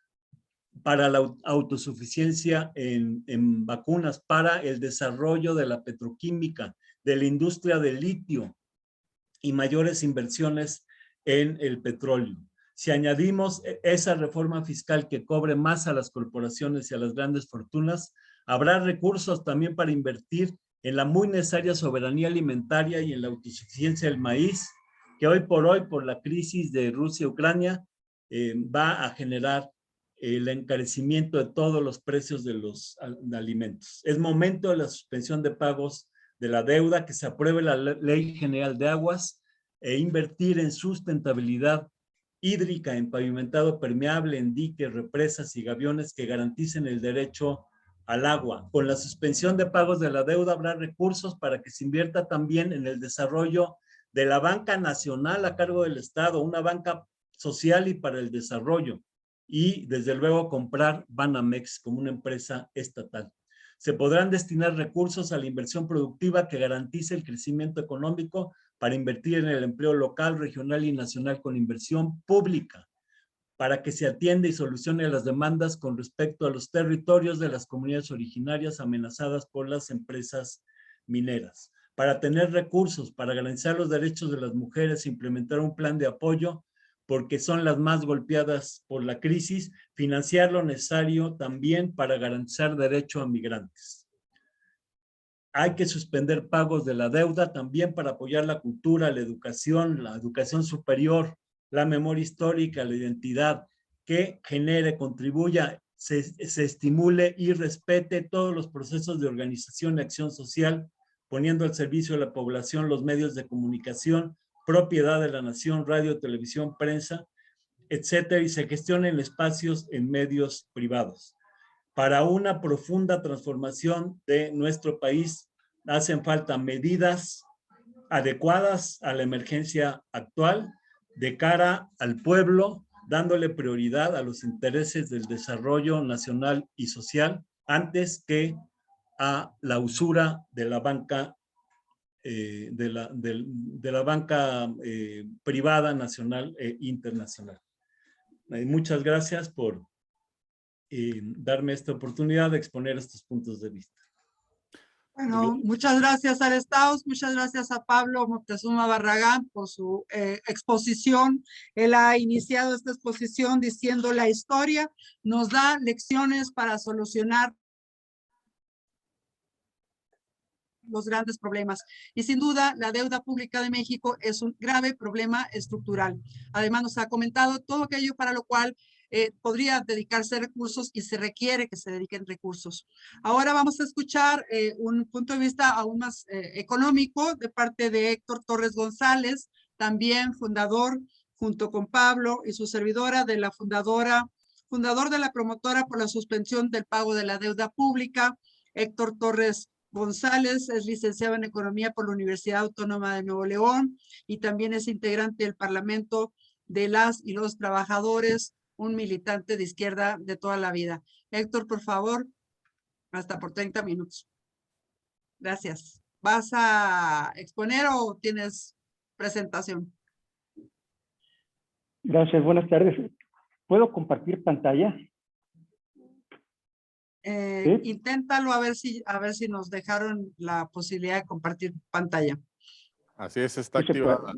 para la autosuficiencia en vacunas, para el desarrollo de la petroquímica, de la industria del litio y mayores inversiones en el petróleo. Si añadimos esa reforma fiscal que cobre más a las corporaciones y a las grandes fortunas, habrá recursos también para invertir en la muy necesaria soberanía alimentaria y en la autosuficiencia del maíz, que hoy por la crisis de Rusia y Ucrania va a generar el encarecimiento de todos los precios de los alimentos. Es momento de la suspensión de pagos de la deuda, que se apruebe la Ley General de Aguas e invertir en sustentabilidad hídrica, en pavimentado permeable, en diques, represas y gaviones que garanticen el derecho al agua. Con la suspensión de pagos de la deuda habrá recursos para que se invierta también en el desarrollo de la banca nacional a cargo del Estado, una banca social y para el desarrollo, y desde luego comprar Banamex como una empresa estatal. Se podrán destinar recursos a la inversión productiva que garantice el crecimiento económico para invertir en el empleo local, regional y nacional con inversión pública, para que se atienda y solucione las demandas con respecto a los territorios de las comunidades originarias amenazadas por las empresas mineras, para tener recursos, para garantizar los derechos de las mujeres, implementar un plan de apoyo, porque son las más golpeadas por la crisis, financiar lo necesario también para garantizar derecho a migrantes. Hay que suspender pagos de la deuda también para apoyar la cultura, la educación superior, la memoria histórica, la identidad, que genere, contribuya, se estimule y respete todos los procesos de organización y acción social, poniendo al servicio de la población los medios de comunicación, propiedad de la nación, radio, televisión, prensa, etcétera, y se gestionen espacios en medios privados. Para una profunda transformación de nuestro país hacen falta medidas adecuadas a la emergencia actual de cara al pueblo, dándole prioridad a los intereses del desarrollo nacional y social antes que a la usura de la banca privada nacional e internacional. Muchas gracias por darme esta oportunidad de exponer estos puntos de vista. Bueno, muchas gracias al Staus, muchas gracias a Pablo Moctezuma Barragán por su exposición. Él ha iniciado esta exposición diciendo la historia nos da lecciones para solucionar los grandes problemas. Y sin duda, la deuda pública de México es un grave problema estructural. Además, nos ha comentado todo aquello para lo cual podría dedicarse recursos y se requiere que se dediquen recursos. Ahora vamos a escuchar un punto de vista aún más económico de parte de Héctor Torres González, también fundador, junto con Pablo y su servidora, de la fundador de la promotora por la suspensión del pago de la deuda pública. Héctor Torres González es licenciado en Economía por la Universidad Autónoma de Nuevo León y también es integrante del Parlamento de las y los Trabajadores, un militante de izquierda de toda la vida. Héctor, por favor, hasta por 30 minutos. Gracias. ¿Vas a exponer o tienes presentación? Gracias, buenas tardes. ¿Puedo compartir pantalla? ¿Sí? Inténtalo a ver si nos dejaron la posibilidad de compartir pantalla. Así es, está activada.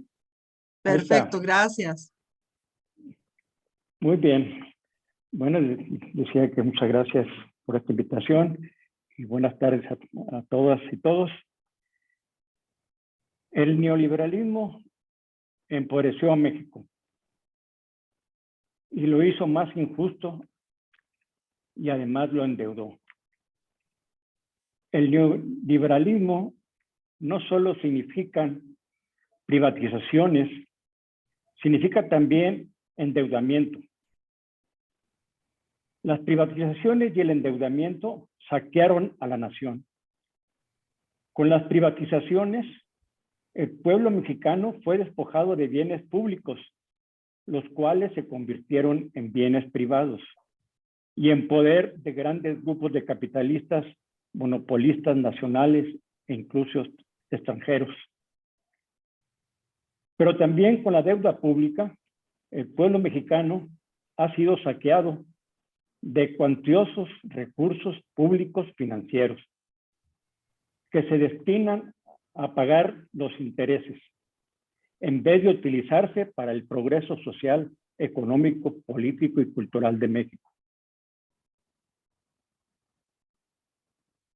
Perfecto, gracias. Muy bien. Bueno, decía que muchas gracias por esta invitación y buenas tardes a todas y todos. El neoliberalismo empobreció a México y lo hizo más injusto y además lo endeudó. El neoliberalismo no solo significa privatizaciones, significa también endeudamiento. Las privatizaciones y el endeudamiento saquearon a la nación. Con las privatizaciones, el pueblo mexicano fue despojado de bienes públicos, los cuales se convirtieron en bienes privados y en poder de grandes grupos de capitalistas, monopolistas nacionales e incluso extranjeros. Pero también con la deuda pública, el pueblo mexicano ha sido saqueado de cuantiosos recursos públicos financieros que se destinan a pagar los intereses, en vez de utilizarse para el progreso social, económico, político y cultural de México.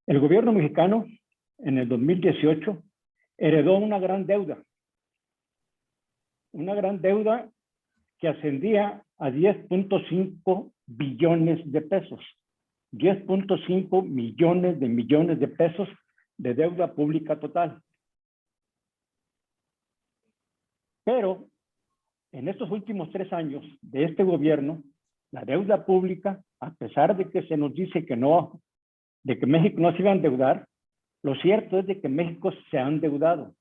El gobierno mexicano, en el 2018, heredó una gran deuda que ascendía a $10.5 billones de pesos. 10.5 millones de pesos de deuda pública total. Pero en estos últimos 3 años de este gobierno, la deuda pública, a pesar de que se nos dice que no, de que México no se iba a endeudar, lo cierto es de que México se ha endeudado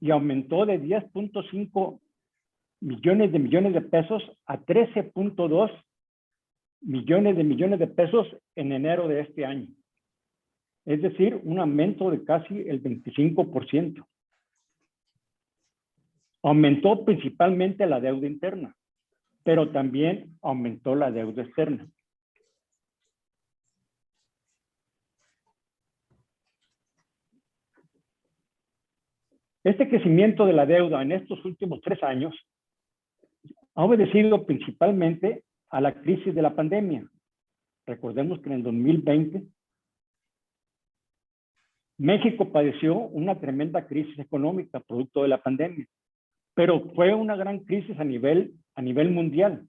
y aumentó de 10.5 millones de pesos a 13.2 millones de pesos en enero de este año. Es decir, un aumento de casi el 25%. Aumentó principalmente la deuda interna, pero también aumentó la deuda externa. Este crecimiento de la deuda en estos últimos 3 años ha obedecido principalmente a la crisis de la pandemia. Recordemos que en el 2020 México padeció una tremenda crisis económica producto de la pandemia, pero fue una gran crisis a nivel mundial.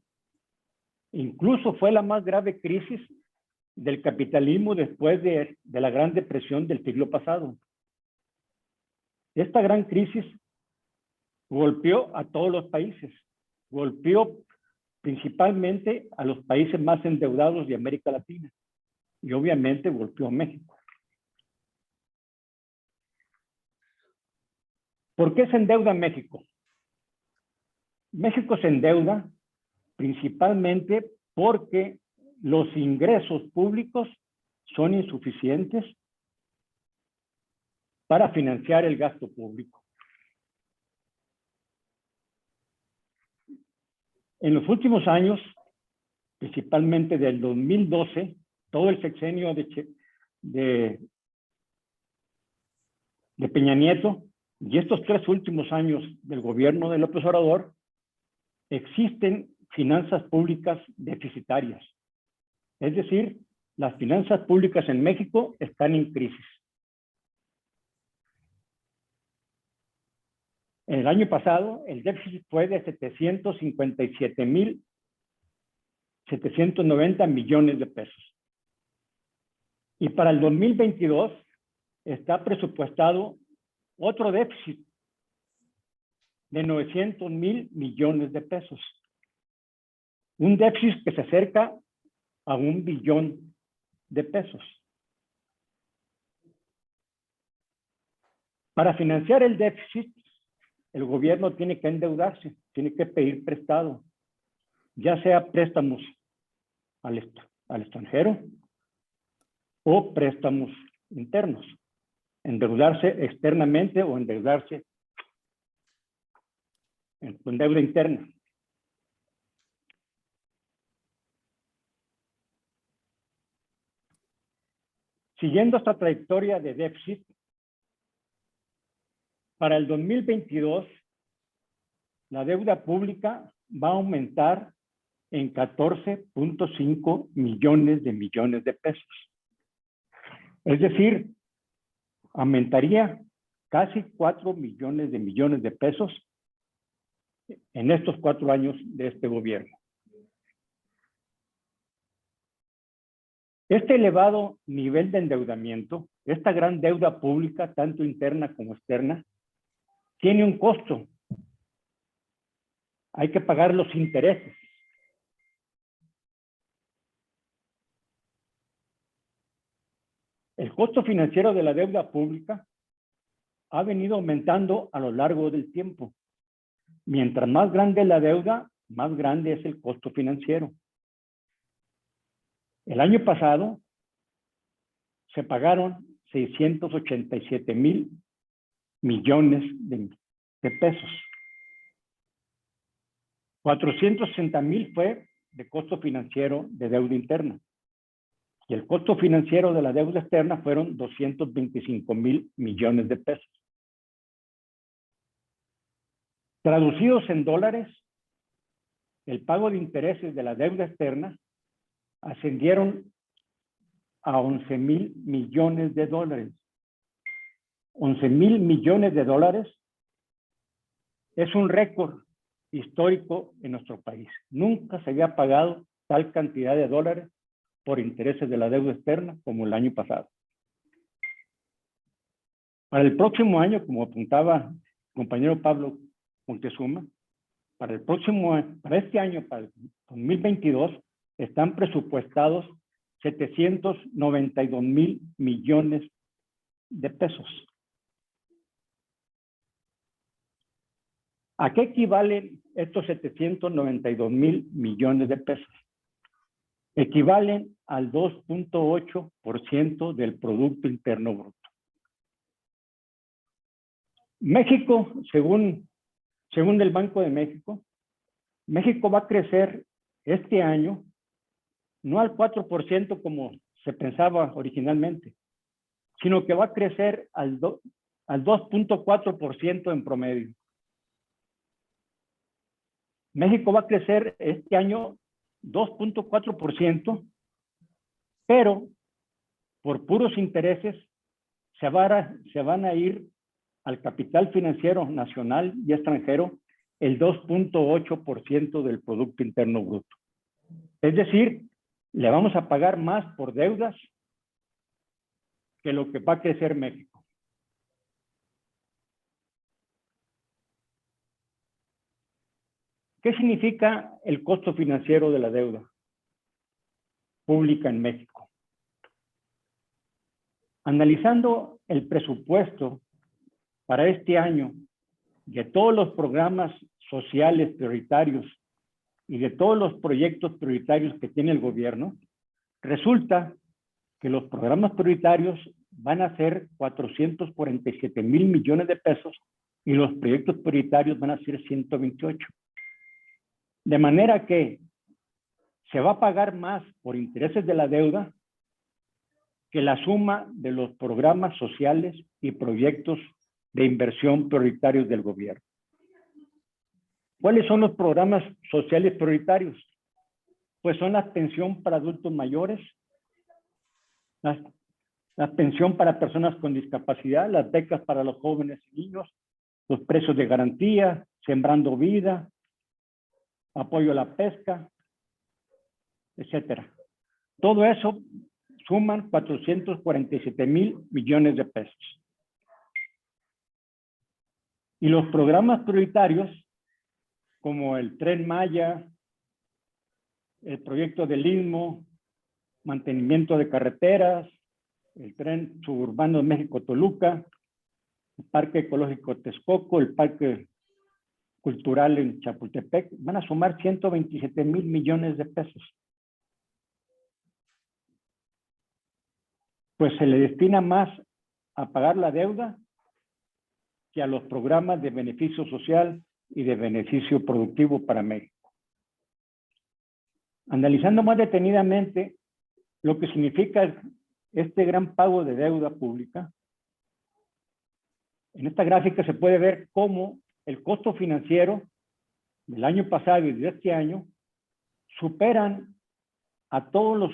Incluso fue la más grave crisis del capitalismo después de la Gran Depresión del siglo pasado. Esta gran crisis golpeó a todos los países, golpeó principalmente a los países más endeudados de América Latina y obviamente golpeó a México. ¿Por qué se endeuda México? México se endeuda principalmente porque los ingresos públicos son insuficientes para financiar el gasto público. En los últimos años, principalmente del 2012, todo el sexenio de Peña Nieto y estos 3 últimos años del gobierno de López Obrador, existen finanzas públicas deficitarias. Es decir, las finanzas públicas en México están en crisis. En el año pasado, el déficit fue de 757,790 millones de pesos. Y para el 2022 está presupuestado otro déficit de 900,000 millones de pesos. Un déficit que se acerca a 1 billón de pesos. Para financiar el déficit, el gobierno tiene que endeudarse, tiene que pedir prestado, ya sea préstamos al extranjero o préstamos internos, endeudarse externamente o endeudarse con deuda interna. Siguiendo esta trayectoria de déficit, para el 2022, la deuda pública va a aumentar en 14.5 millones de pesos. Es decir, aumentaría casi 4 millones de pesos en estos 4 años de este gobierno. Este elevado nivel de endeudamiento, esta gran deuda pública, tanto interna como externa, tiene un costo. Hay que pagar los intereses. El costo financiero de la deuda pública ha venido aumentando a lo largo del tiempo. Mientras más grande es la deuda, más grande es el costo financiero. El año pasado se pagaron 687,000 millones de pesos. 460,000 fue de costo financiero de deuda interna. Y el costo financiero de la deuda externa fueron 225,000 millones de pesos. Traducidos en dólares, el pago de intereses de la deuda externa ascendieron a 11,000 millones de dólares. 11,000 millones de dólares es un récord histórico en nuestro país. Nunca se había pagado tal cantidad de dólares por intereses de la deuda externa como el año pasado. Para el próximo año, como apuntaba el compañero Pablo Moctezuma, para este año, para el 2022, están presupuestados 792,000 millones de pesos. ¿A qué equivalen estos 792,000 millones de pesos? Equivalen al 2.8% del Producto Interno Bruto. México, según el Banco de México, México va a crecer este año no al 4% como se pensaba originalmente, sino que va a crecer al 2.4% en promedio. México va a crecer este año 2.4%, pero por puros intereses se van a ir al capital financiero nacional y extranjero el 2.8% del Producto Interno Bruto. Es decir, le vamos a pagar más por deudas que lo que va a crecer México. ¿Qué significa el costo financiero de la deuda pública en México? Analizando el presupuesto para este año de todos los programas sociales prioritarios y de todos los proyectos prioritarios que tiene el gobierno, resulta que los programas prioritarios van a ser 447,000 millones de pesos y los proyectos prioritarios van a ser 128. De manera que se va a pagar más por intereses de la deuda que la suma de los programas sociales y proyectos de inversión prioritarios del gobierno. ¿Cuáles son los programas sociales prioritarios? Pues son la pensión para adultos mayores, la pensión para personas con discapacidad, las becas para los jóvenes y niños, los precios de garantía, Sembrando Vida, apoyo a la pesca, etcétera. Todo eso suman 447,000 millones de pesos. Y los programas prioritarios, como el Tren Maya, el proyecto del Istmo, mantenimiento de carreteras, el tren suburbano de México-Toluca, el Parque Ecológico Texcoco, el Parque Cultural en Chapultepec, van a sumar 127,000 millones de pesos. Pues se le destina más a pagar la deuda que a los programas de beneficio social y de beneficio productivo para México. Analizando más detenidamente lo que significa este gran pago de deuda pública, en esta gráfica se puede ver cómo el costo financiero del año pasado y de este año superan a todos los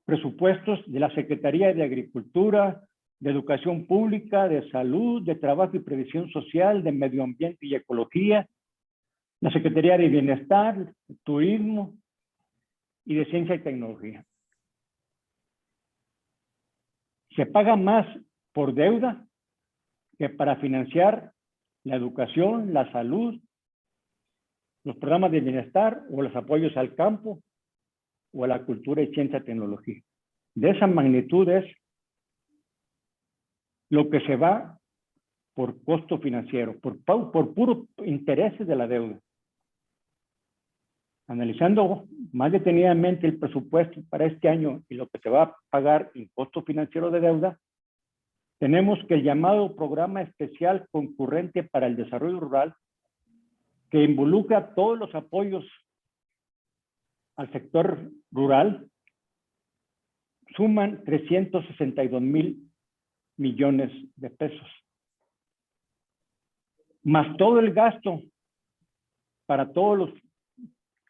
presupuestos de la Secretaría de Agricultura, de Educación Pública, de Salud, de Trabajo y Previsión Social, de Medio Ambiente y Ecología, la Secretaría de Bienestar, de Turismo y de Ciencia y Tecnología. Se paga más por deuda que para financiar la educación, la salud, los programas de bienestar o los apoyos al campo o a la cultura y ciencia y tecnología. De esa magnitud es lo que se va por costo financiero, por puros intereses de la deuda. Analizando más detenidamente el presupuesto para este año y lo que se va a pagar en costo financiero de deuda, tenemos que el llamado Programa Especial Concurrente para el Desarrollo Rural, que involucra todos los apoyos al sector rural, suman 362,000 millones de pesos. Más todo el gasto para todos los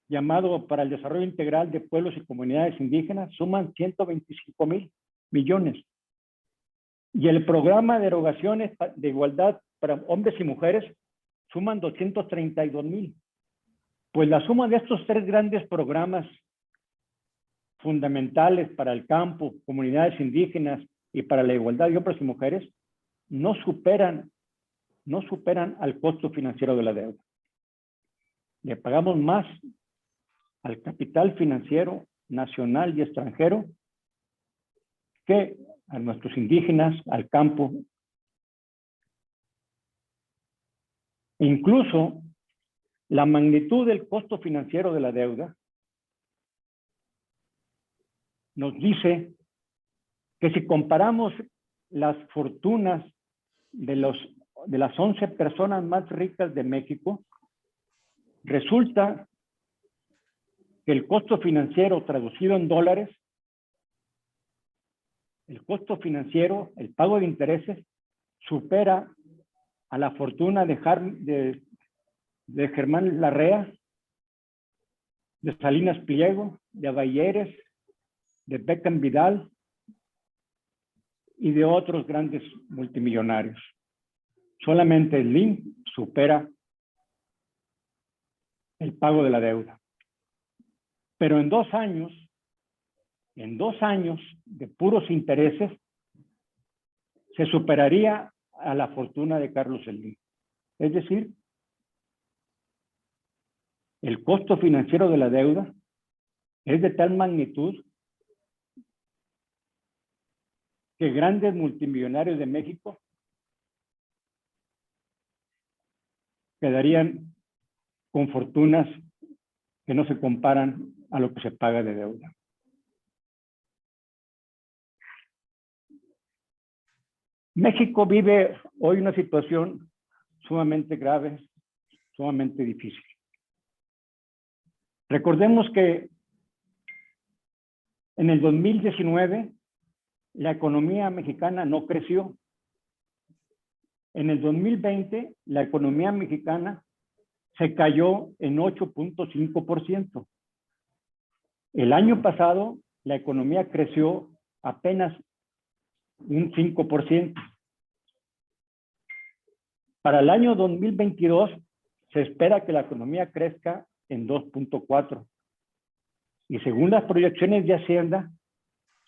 llamados para el desarrollo integral de pueblos y comunidades indígenas, suman 125,000 millones. Y el programa de erogaciones de igualdad para hombres y mujeres suman 232,000. Pues la suma de estos tres grandes programas fundamentales para el campo, comunidades indígenas y para la igualdad de hombres y mujeres no superan al costo financiero de la deuda. Le pagamos más al capital financiero nacional y extranjero que a nuestros indígenas, al campo. Incluso la magnitud del costo financiero de la deuda nos dice que si comparamos las fortunas de las 11 personas más ricas de México, resulta que el costo financiero traducido en dólares, el costo financiero, el pago de intereses, supera a la fortuna de Germán Larrea, de Salinas Pliego, de Aballeres, de Beckham Vidal y de otros grandes multimillonarios. Solamente el Slim supera el pago de la deuda. Pero en 2 años de puros intereses, se superaría a la fortuna de Carlos Slim. Es decir, el costo financiero de la deuda es de tal magnitud que grandes multimillonarios de México quedarían con fortunas que no se comparan a lo que se paga de deuda. México vive hoy una situación sumamente grave, sumamente difícil. Recordemos que en el 2019 la economía mexicana no creció. En el 2020 la economía mexicana se cayó en 8.5%. El año pasado la economía creció apenas un 5%. Para el año 2022 se espera que la economía crezca en 2.4%. Y según las proyecciones de Hacienda,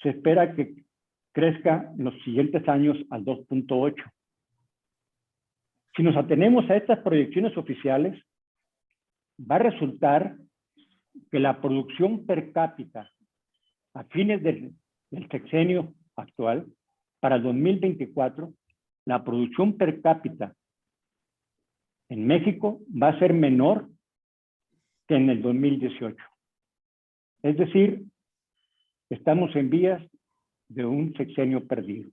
se espera que crezca en los siguientes años al 2.8%. Si nos atenemos a estas proyecciones oficiales, va a resultar que la producción per cápita a fines del sexenio actual, para el 2024, la producción per cápita en México va a ser menor que en el 2018. Es decir, estamos en vías de un sexenio perdido.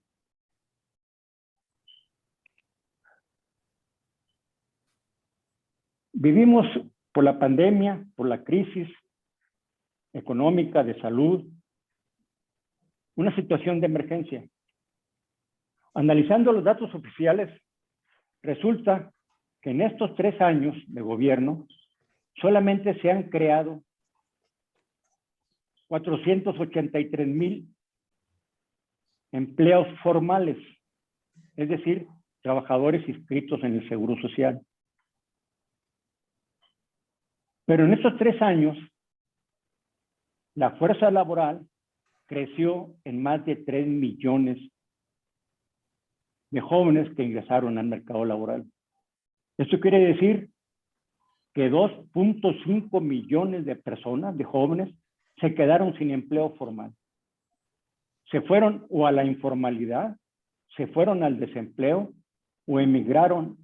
Vivimos por la pandemia, por la crisis económica, de salud, una situación de emergencia. Analizando los datos oficiales, resulta que en estos 3 años de gobierno solamente se han creado 483,000 empleos formales, es decir, trabajadores inscritos en el Seguro Social. Pero en estos 3 años, la fuerza laboral creció en más de 3 millones de jóvenes que ingresaron al mercado laboral. Esto quiere decir que 2.5 millones de personas, de jóvenes, se quedaron sin empleo formal. Se fueron o a la informalidad, se fueron al desempleo o emigraron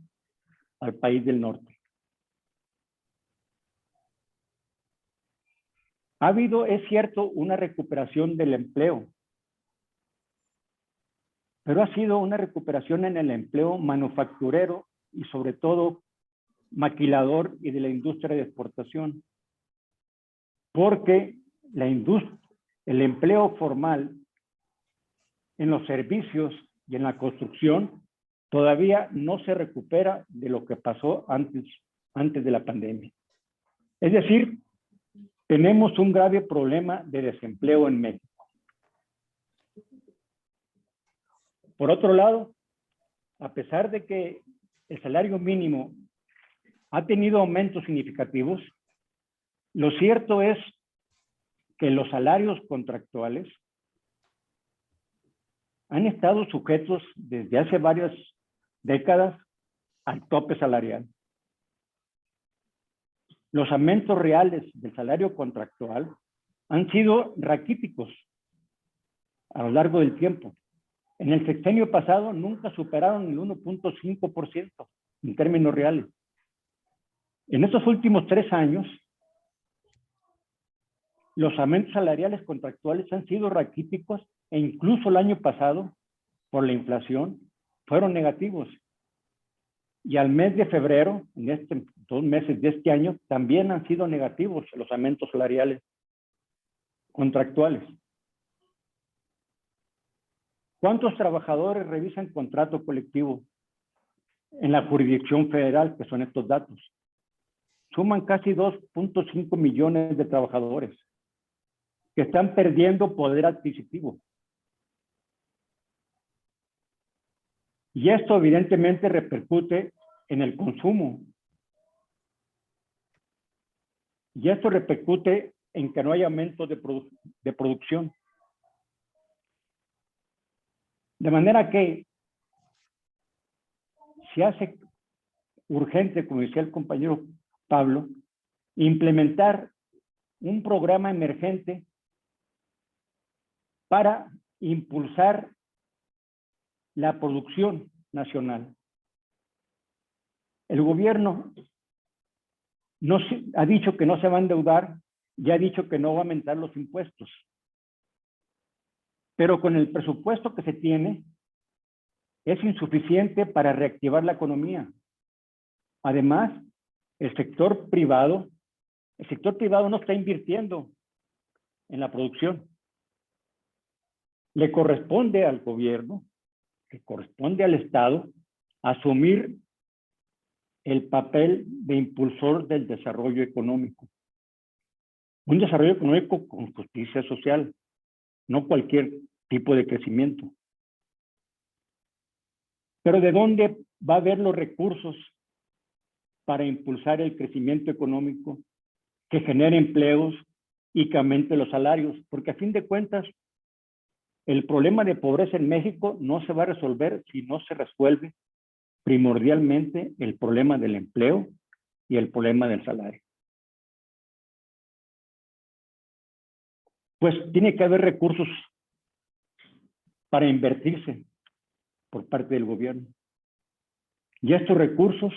al país del norte. Ha habido, es cierto, una recuperación del empleo, pero ha sido una recuperación en el empleo manufacturero y sobre todo maquilador y de la industria de exportación, porque el empleo formal en los servicios y en la construcción todavía no se recupera de lo que pasó antes de la pandemia. Es decir, tenemos un grave problema de desempleo en México. Por otro lado, a pesar de que el salario mínimo ha tenido aumentos significativos, Lo cierto es que los salarios contractuales han estado sujetos desde hace varias décadas al tope salarial. Los aumentos reales del salario contractual han sido raquíticos a lo largo del tiempo. En el sexenio pasado nunca superaron el 1.5% en términos reales. En estos últimos 3 años, los aumentos salariales contractuales han sido raquíticos e incluso el año pasado, por la inflación, fueron negativos. Y al mes de febrero, en 2 meses de este año, también han sido negativos los aumentos salariales contractuales. ¿Cuántos trabajadores revisan contrato colectivo en la jurisdicción federal, que son estos datos? Suman casi 2.5 millones de trabajadores que están perdiendo poder adquisitivo. Y esto evidentemente repercute en el consumo. Y esto repercute en que no hay aumento de producción. De manera que se hace urgente, como decía el compañero Pablo, implementar un programa emergente para impulsar la producción nacional. El gobierno ha dicho que no se va a endeudar, ya ha dicho que no va a aumentar los impuestos. Pero con el presupuesto que se tiene, es insuficiente para reactivar la economía. Además, el sector privado no está invirtiendo en la producción. Le corresponde al gobierno, le corresponde al Estado, asumir el papel de impulsor del desarrollo económico. Un desarrollo económico con justicia social, no cualquier tipo de crecimiento. Pero ¿de dónde va a haber los recursos para impulsar el crecimiento económico que genere empleos y que aumente los salarios? Porque a fin de cuentas, el problema de pobreza en México no se va a resolver si no se resuelve primordialmente el problema del empleo y el problema del salario. Pues tiene que haber recursos para invertirse por parte del gobierno. Y estos recursos,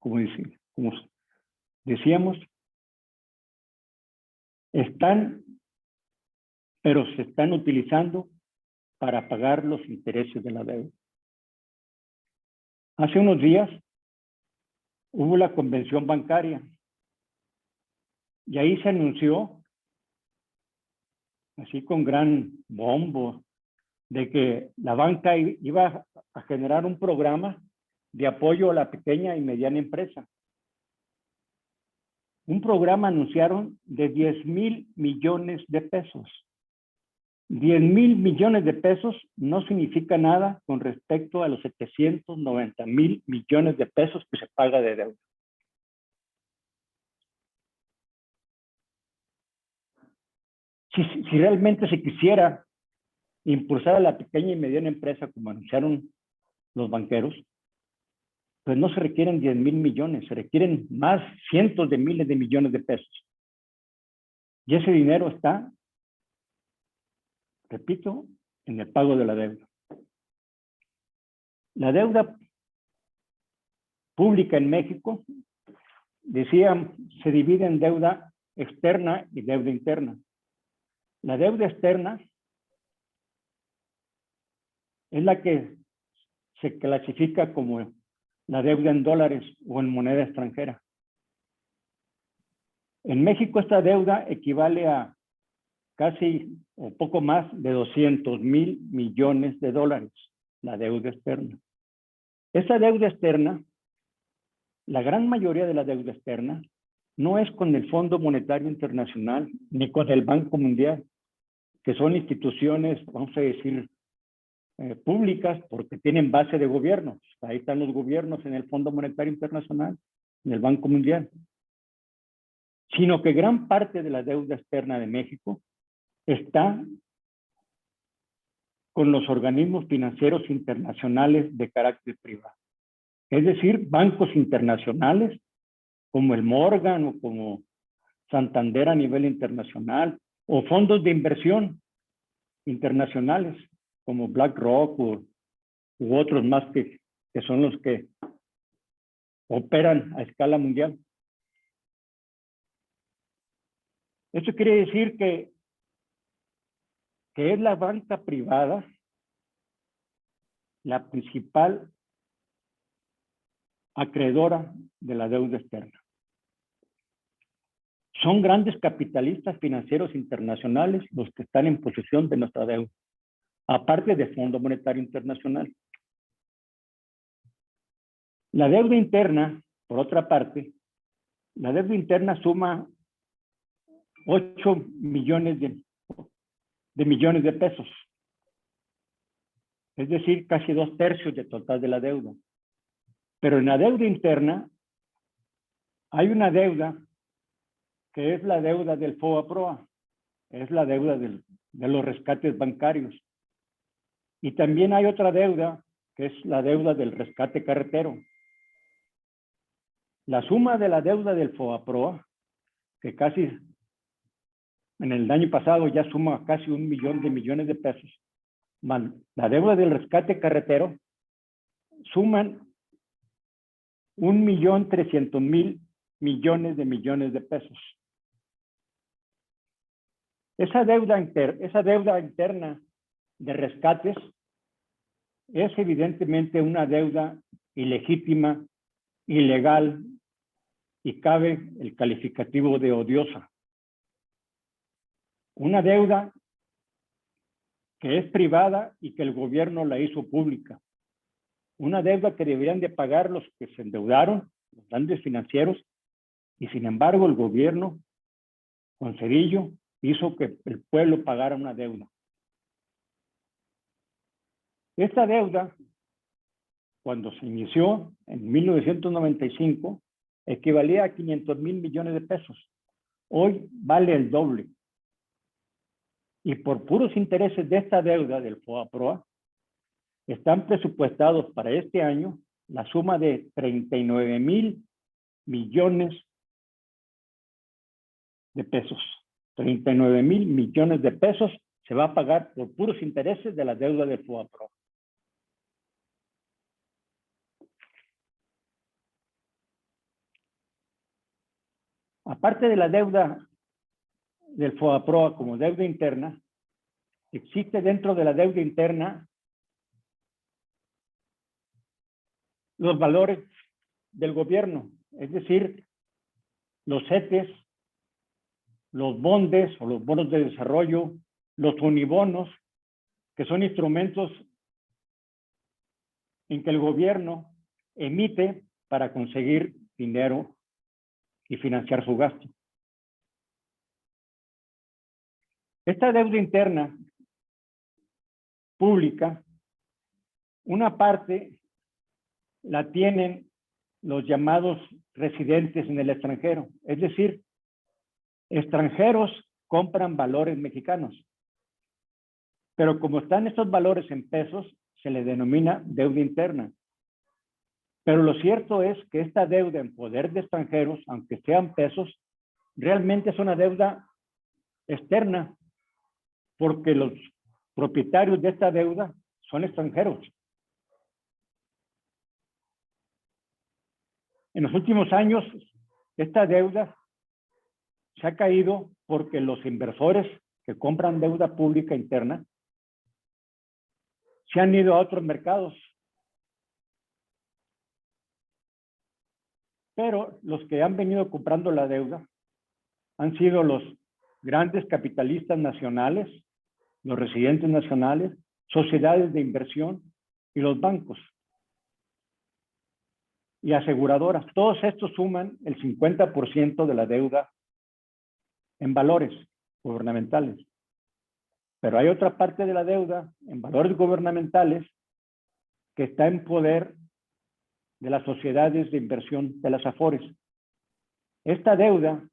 como decíamos, pero se están utilizando para pagar los intereses de la deuda. Hace unos días hubo la convención bancaria y ahí se anunció, así con gran bombo, de que la banca iba a generar un programa de apoyo a la pequeña y mediana empresa. Un programa anunciaron de 10,000 millones de pesos. 10,000 millones de pesos no significa nada con respecto a los 790,000 millones de pesos que se paga de deuda. Si realmente se quisiera impulsar a la pequeña y mediana empresa, como anunciaron los banqueros, pues no se requieren 10,000 millones, se requieren más cientos de miles de millones de pesos. Y ese dinero está, repito, en el pago de la deuda. La deuda pública en México, decía, se divide en deuda externa y deuda interna. La deuda externa es la que se clasifica como la deuda en dólares o en moneda extranjera. En México esta deuda equivale a casi o poco más de 200,000 millones de dólares, la deuda externa. Esa deuda externa, la gran mayoría de la deuda externa, no es con el Fondo Monetario Internacional ni con el Banco Mundial, que son instituciones, vamos a decir, públicas porque tienen base de gobierno. Ahí están los gobiernos en el Fondo Monetario Internacional, en el Banco Mundial. sino que gran parte de la deuda externa de México está con los organismos financieros internacionales de carácter privado. Es decir, bancos internacionales como el Morgan o como Santander a nivel internacional, o fondos de inversión internacionales como BlackRock u otros más que son los que operan a escala mundial. Esto quiere decir que es la banca privada la principal acreedora de la deuda externa. Son grandes capitalistas financieros internacionales los que están en posesión de nuestra deuda, aparte del Fondo Monetario Internacional. La deuda interna, por otra parte, la deuda interna suma 8 millones de millones de pesos. Es decir, casi 2/3 del total de la deuda. Pero en la deuda interna hay una deuda que es la deuda del FOBAPROA, es la deuda de los rescates bancarios. Y también hay otra deuda que es la deuda del rescate carretero. La suma de la deuda del FOBAPROA, que casi en el año pasado ya suma casi 1 millón de millones de pesos, más la deuda del rescate carretero, suman 1.300.000 millones de pesos. Esa deuda interna de rescates es evidentemente una deuda ilegítima, ilegal, y cabe el calificativo de odiosa. Una deuda que es privada y que el gobierno la hizo pública. Una deuda que deberían de pagar los que se endeudaron, los grandes financieros, y sin embargo el gobierno, con Cedillo, hizo que el pueblo pagara una deuda. Esta deuda, cuando se inició en 1995, equivalía a 500,000 millones de pesos. Hoy vale el doble. Y por puros intereses de esta deuda del FOBAPROA, están presupuestados para este año la suma de 39,000 millones de pesos. 39,000 millones de pesos se va a pagar por puros intereses de la deuda del FOBAPROA. Aparte de la deuda del FOBAPROA como deuda interna, existe dentro de la deuda interna los valores del gobierno, es decir, los CETES, los bondes o los bonos de desarrollo, los unibonos, que son instrumentos en que el gobierno emite para conseguir dinero y financiar su gasto. Esta deuda interna pública, una parte la tienen los llamados residentes en el extranjero, es decir, extranjeros compran valores mexicanos, pero como están estos valores en pesos, se le denomina deuda interna. Pero lo cierto es que esta deuda en poder de extranjeros, aunque sean pesos, realmente es una deuda externa, porque los propietarios de esta deuda son extranjeros. En los últimos años, esta deuda se ha caído porque los inversores que compran deuda pública interna se han ido a otros mercados. Pero los que han venido comprando la deuda han sido los grandes capitalistas nacionales, los residentes nacionales, sociedades de inversión y los bancos y aseguradoras. Todos estos suman el 50% de la deuda en valores gubernamentales. Pero hay otra parte de la deuda en valores gubernamentales que está en poder de las sociedades de inversión de las AFORES. Esta deuda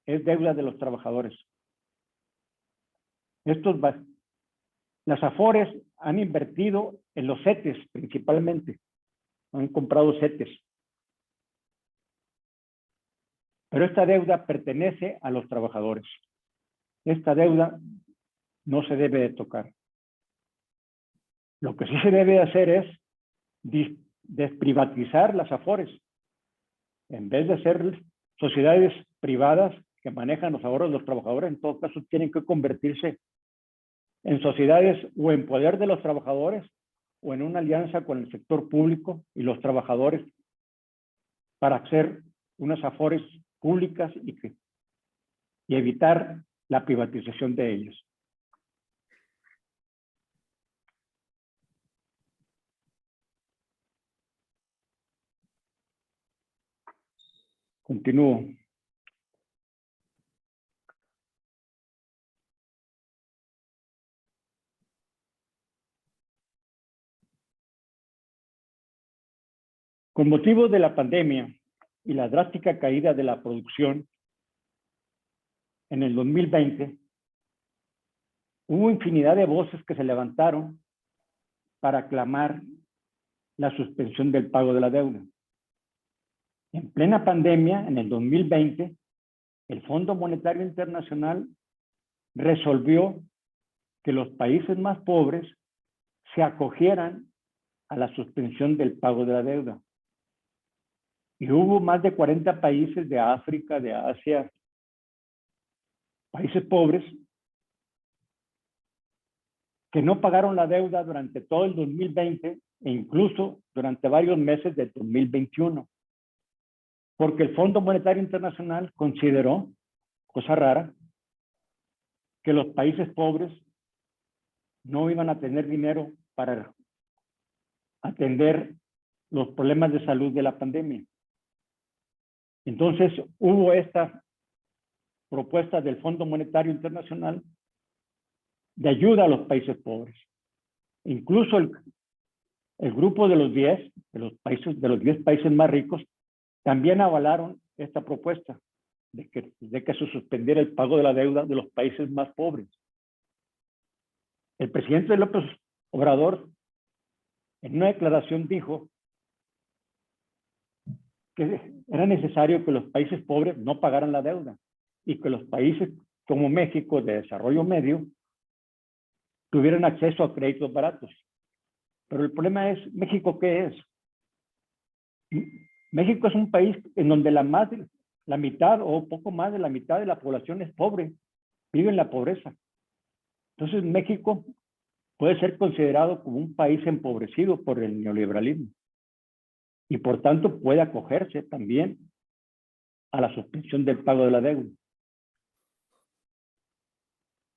es deuda de los trabajadores. Las Afores han invertido en los CETES principalmente, han comprado CETES. Pero esta deuda pertenece a los trabajadores. Esta deuda no se debe de tocar. Lo que sí se debe hacer es desprivatizar las Afores. En vez de ser sociedades privadas que manejan los ahorros de los trabajadores, en todo caso tienen que convertirse en sociedades o en poder de los trabajadores o en una alianza con el sector público y los trabajadores para hacer unas Afores públicas y evitar la privatización de ellos. Continúo. Con motivo de la pandemia y la drástica caída de la producción en el 2020, hubo infinidad de voces que se levantaron para clamar la suspensión del pago de la deuda. En plena pandemia, en el 2020, el Fondo Monetario Internacional resolvió que los países más pobres se acogieran a la suspensión del pago de la deuda. Y hubo más de 40 países de África, de Asia, países pobres, que no pagaron la deuda durante todo el 2020 e incluso durante varios meses del 2021. Porque el Fondo Monetario Internacional consideró, cosa rara, que los países pobres no iban a tener dinero para atender los problemas de salud de la pandemia. Entonces hubo esta propuesta del Fondo Monetario Internacional de ayuda a los países pobres. Incluso el grupo de los 10, de los 10 países más ricos, también avalaron esta propuesta de que se suspendiera el pago de la deuda de los países más pobres. El presidente López Obrador, en una declaración, dijo que era necesario que los países pobres no pagaran la deuda y que los países como México de desarrollo medio tuvieran acceso a créditos baratos. Pero el problema es, ¿México qué es? México es un país en donde la mitad o poco más de la mitad de la población es pobre, vive en la pobreza. Entonces México puede ser considerado como un país empobrecido por el neoliberalismo y por tanto puede acogerse también a la suspensión del pago de la deuda.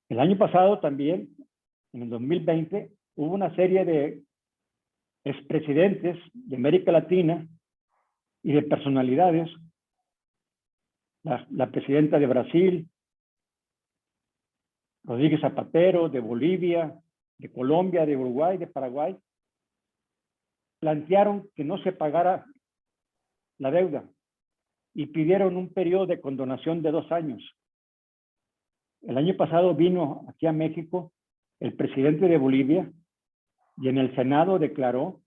El año pasado también, en el 2020, hubo una serie de expresidentes de América Latina y de personalidades, la presidenta de Brasil, Rodríguez Zapatero, de Bolivia, de Colombia, de Uruguay, de Paraguay, plantearon que no se pagara la deuda y pidieron un periodo de condonación de 2 años. El año pasado vino aquí a México el presidente de Bolivia y en el Senado declaró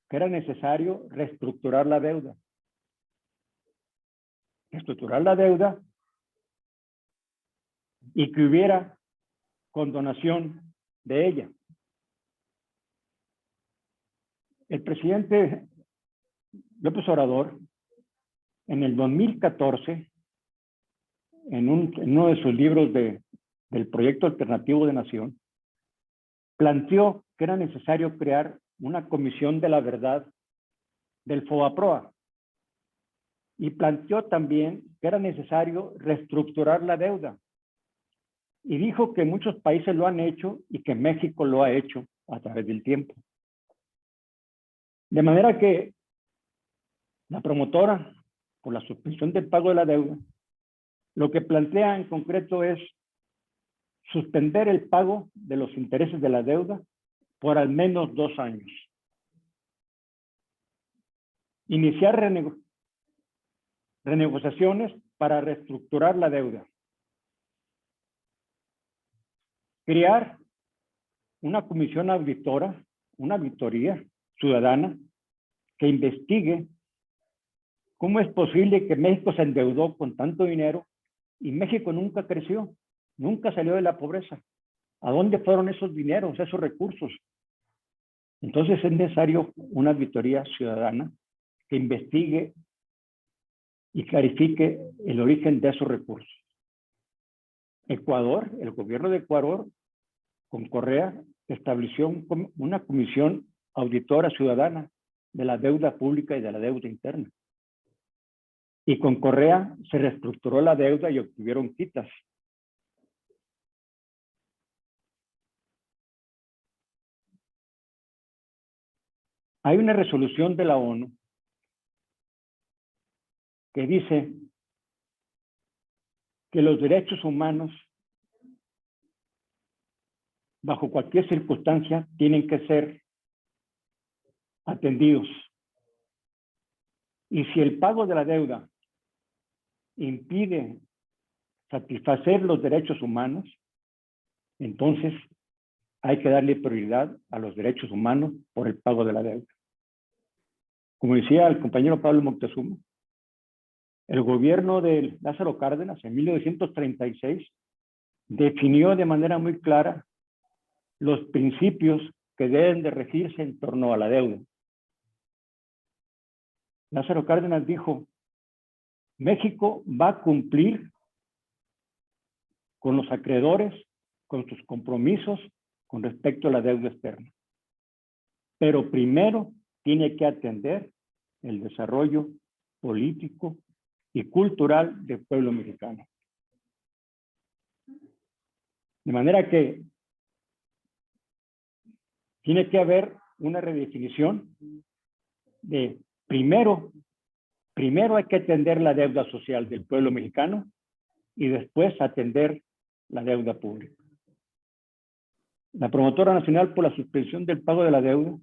que era necesario reestructurar la deuda. Reestructurar la deuda y que hubiera condonación de ella. El presidente López Obrador, en el 2014, en uno de sus libros del Proyecto Alternativo de Nación, planteó que era necesario crear una comisión de la verdad del FOBAPROA y planteó también que era necesario reestructurar la deuda. Y dijo que muchos países lo han hecho y que México lo ha hecho a través del tiempo. De manera que la promotora, por la suspensión del pago de la deuda, lo que plantea en concreto es suspender el pago de los intereses de la deuda por al menos 2 años. Iniciar renegociaciones para reestructurar la deuda. crear una comisión auditora, una auditoría ciudadana que investigue cómo es posible que México se endeudó con tanto dinero y México nunca creció, nunca salió de la pobreza. ¿A dónde fueron esos dineros, esos recursos? Entonces es necesario una auditoría ciudadana que investigue y clarifique el origen de esos recursos. Ecuador, el gobierno de Ecuador, con Correa, estableció una comisión auditora ciudadana de la deuda pública y de la deuda interna. Y con Correa se reestructuró la deuda y obtuvieron quitas. Hay una resolución de la ONU que dice que los derechos humanos, bajo cualquier circunstancia, tienen que ser atendidos. Y si el pago de la deuda impide satisfacer los derechos humanos, entonces hay que darle prioridad a los derechos humanos por el pago de la deuda. Como decía el compañero Pablo Moctezuma, el gobierno de Lázaro Cárdenas en 1936 definió de manera muy clara los principios que deben de regirse en torno a la deuda. Lázaro Cárdenas dijo: México va a cumplir con los acreedores, con sus compromisos con respecto a la deuda externa. Pero primero tiene que atender el desarrollo político y cultural del pueblo mexicano. De manera que tiene que haber una redefinición de primero hay que atender la deuda social del pueblo mexicano y después atender la deuda pública. La Promotora Nacional por la Suspensión del Pago de la Deuda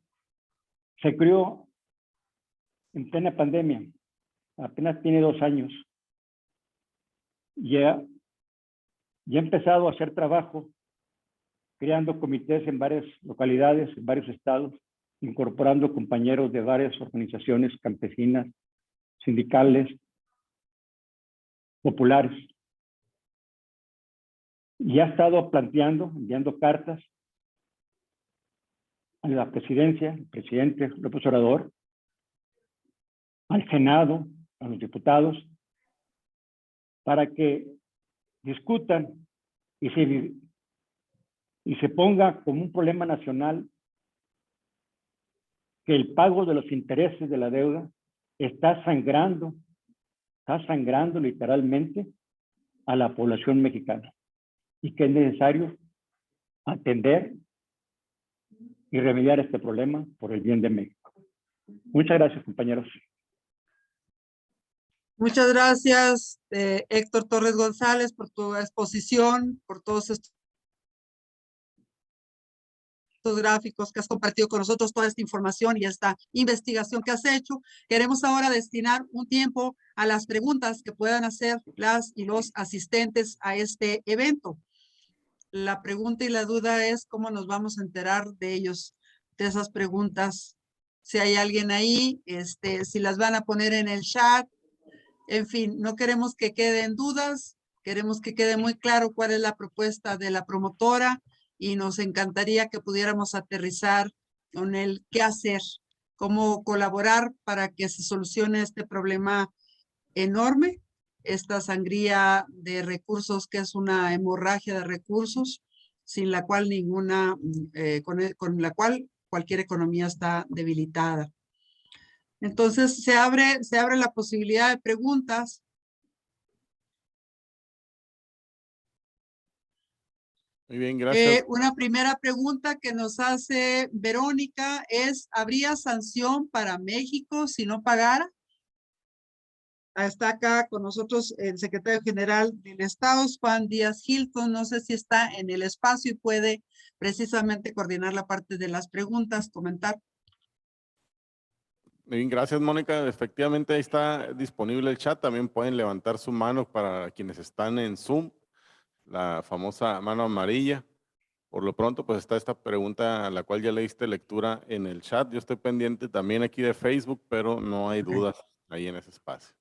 se creó en plena pandemia, apenas tiene 2 años. Ya ha empezado a hacer trabajo, creando comités en varias localidades, en varios estados, incorporando compañeros de varias organizaciones campesinas, sindicales, populares. Y ha estado planteando, enviando cartas a la presidencia, al presidente López Obrador, al Senado, a los diputados, para que discutan y se ponga como un problema nacional que el pago de los intereses de la deuda está sangrando literalmente a la población mexicana y que es necesario atender y remediar este problema por el bien de México. Muchas gracias, compañeros. Muchas gracias, Héctor Torres González, por tu exposición, por todos estos gráficos que has compartido con nosotros, toda esta información y esta investigación que has hecho. Queremos ahora destinar un tiempo a las preguntas que puedan hacer las y los asistentes a este evento. La pregunta y la duda es cómo nos vamos a enterar de ellos, de esas preguntas. Si hay alguien ahí, si las van a poner en el chat. En fin, no queremos que queden dudas, queremos que quede muy claro cuál es la propuesta de la promotora y nos encantaría que pudiéramos aterrizar con el qué hacer, cómo colaborar para que se solucione este problema enorme, esta sangría de recursos que es una hemorragia de recursos, sin la cual con la cual cualquier economía está debilitada. Entonces se abre la posibilidad de preguntas. Muy bien, gracias. Una primera pregunta que nos hace Verónica es, ¿habría sanción para México si no pagara? Está acá con nosotros el secretario general del Estado, Juan Díaz Hilton. No sé si está en el espacio y puede precisamente coordinar la parte de las preguntas, comentar. Bien, gracias, Mónica. Efectivamente, ahí está disponible el chat. También pueden levantar su mano para quienes están en Zoom, la famosa mano amarilla. Por lo pronto, pues está esta pregunta a la cual ya le diste lectura en el chat. Yo estoy pendiente también aquí de Facebook, pero no hay dudas ahí en ese espacio.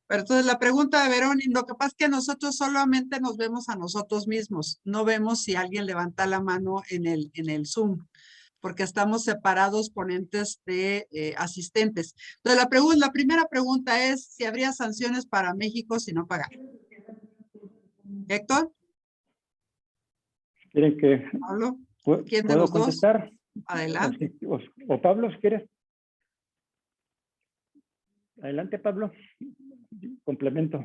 Pero entonces la pregunta de Verónica, lo que pasa es que nosotros solamente nos vemos a nosotros mismos, no vemos si alguien levanta la mano en el Zoom, porque estamos separados ponentes de asistentes. Entonces la primera pregunta es si habría sanciones para México si no pagar. Héctor, ¿Quieren que Pablo, ¿quién de puedo los dos? contestar? Adelante. O Pablo, si quieres. Adelante, Pablo. Complemento.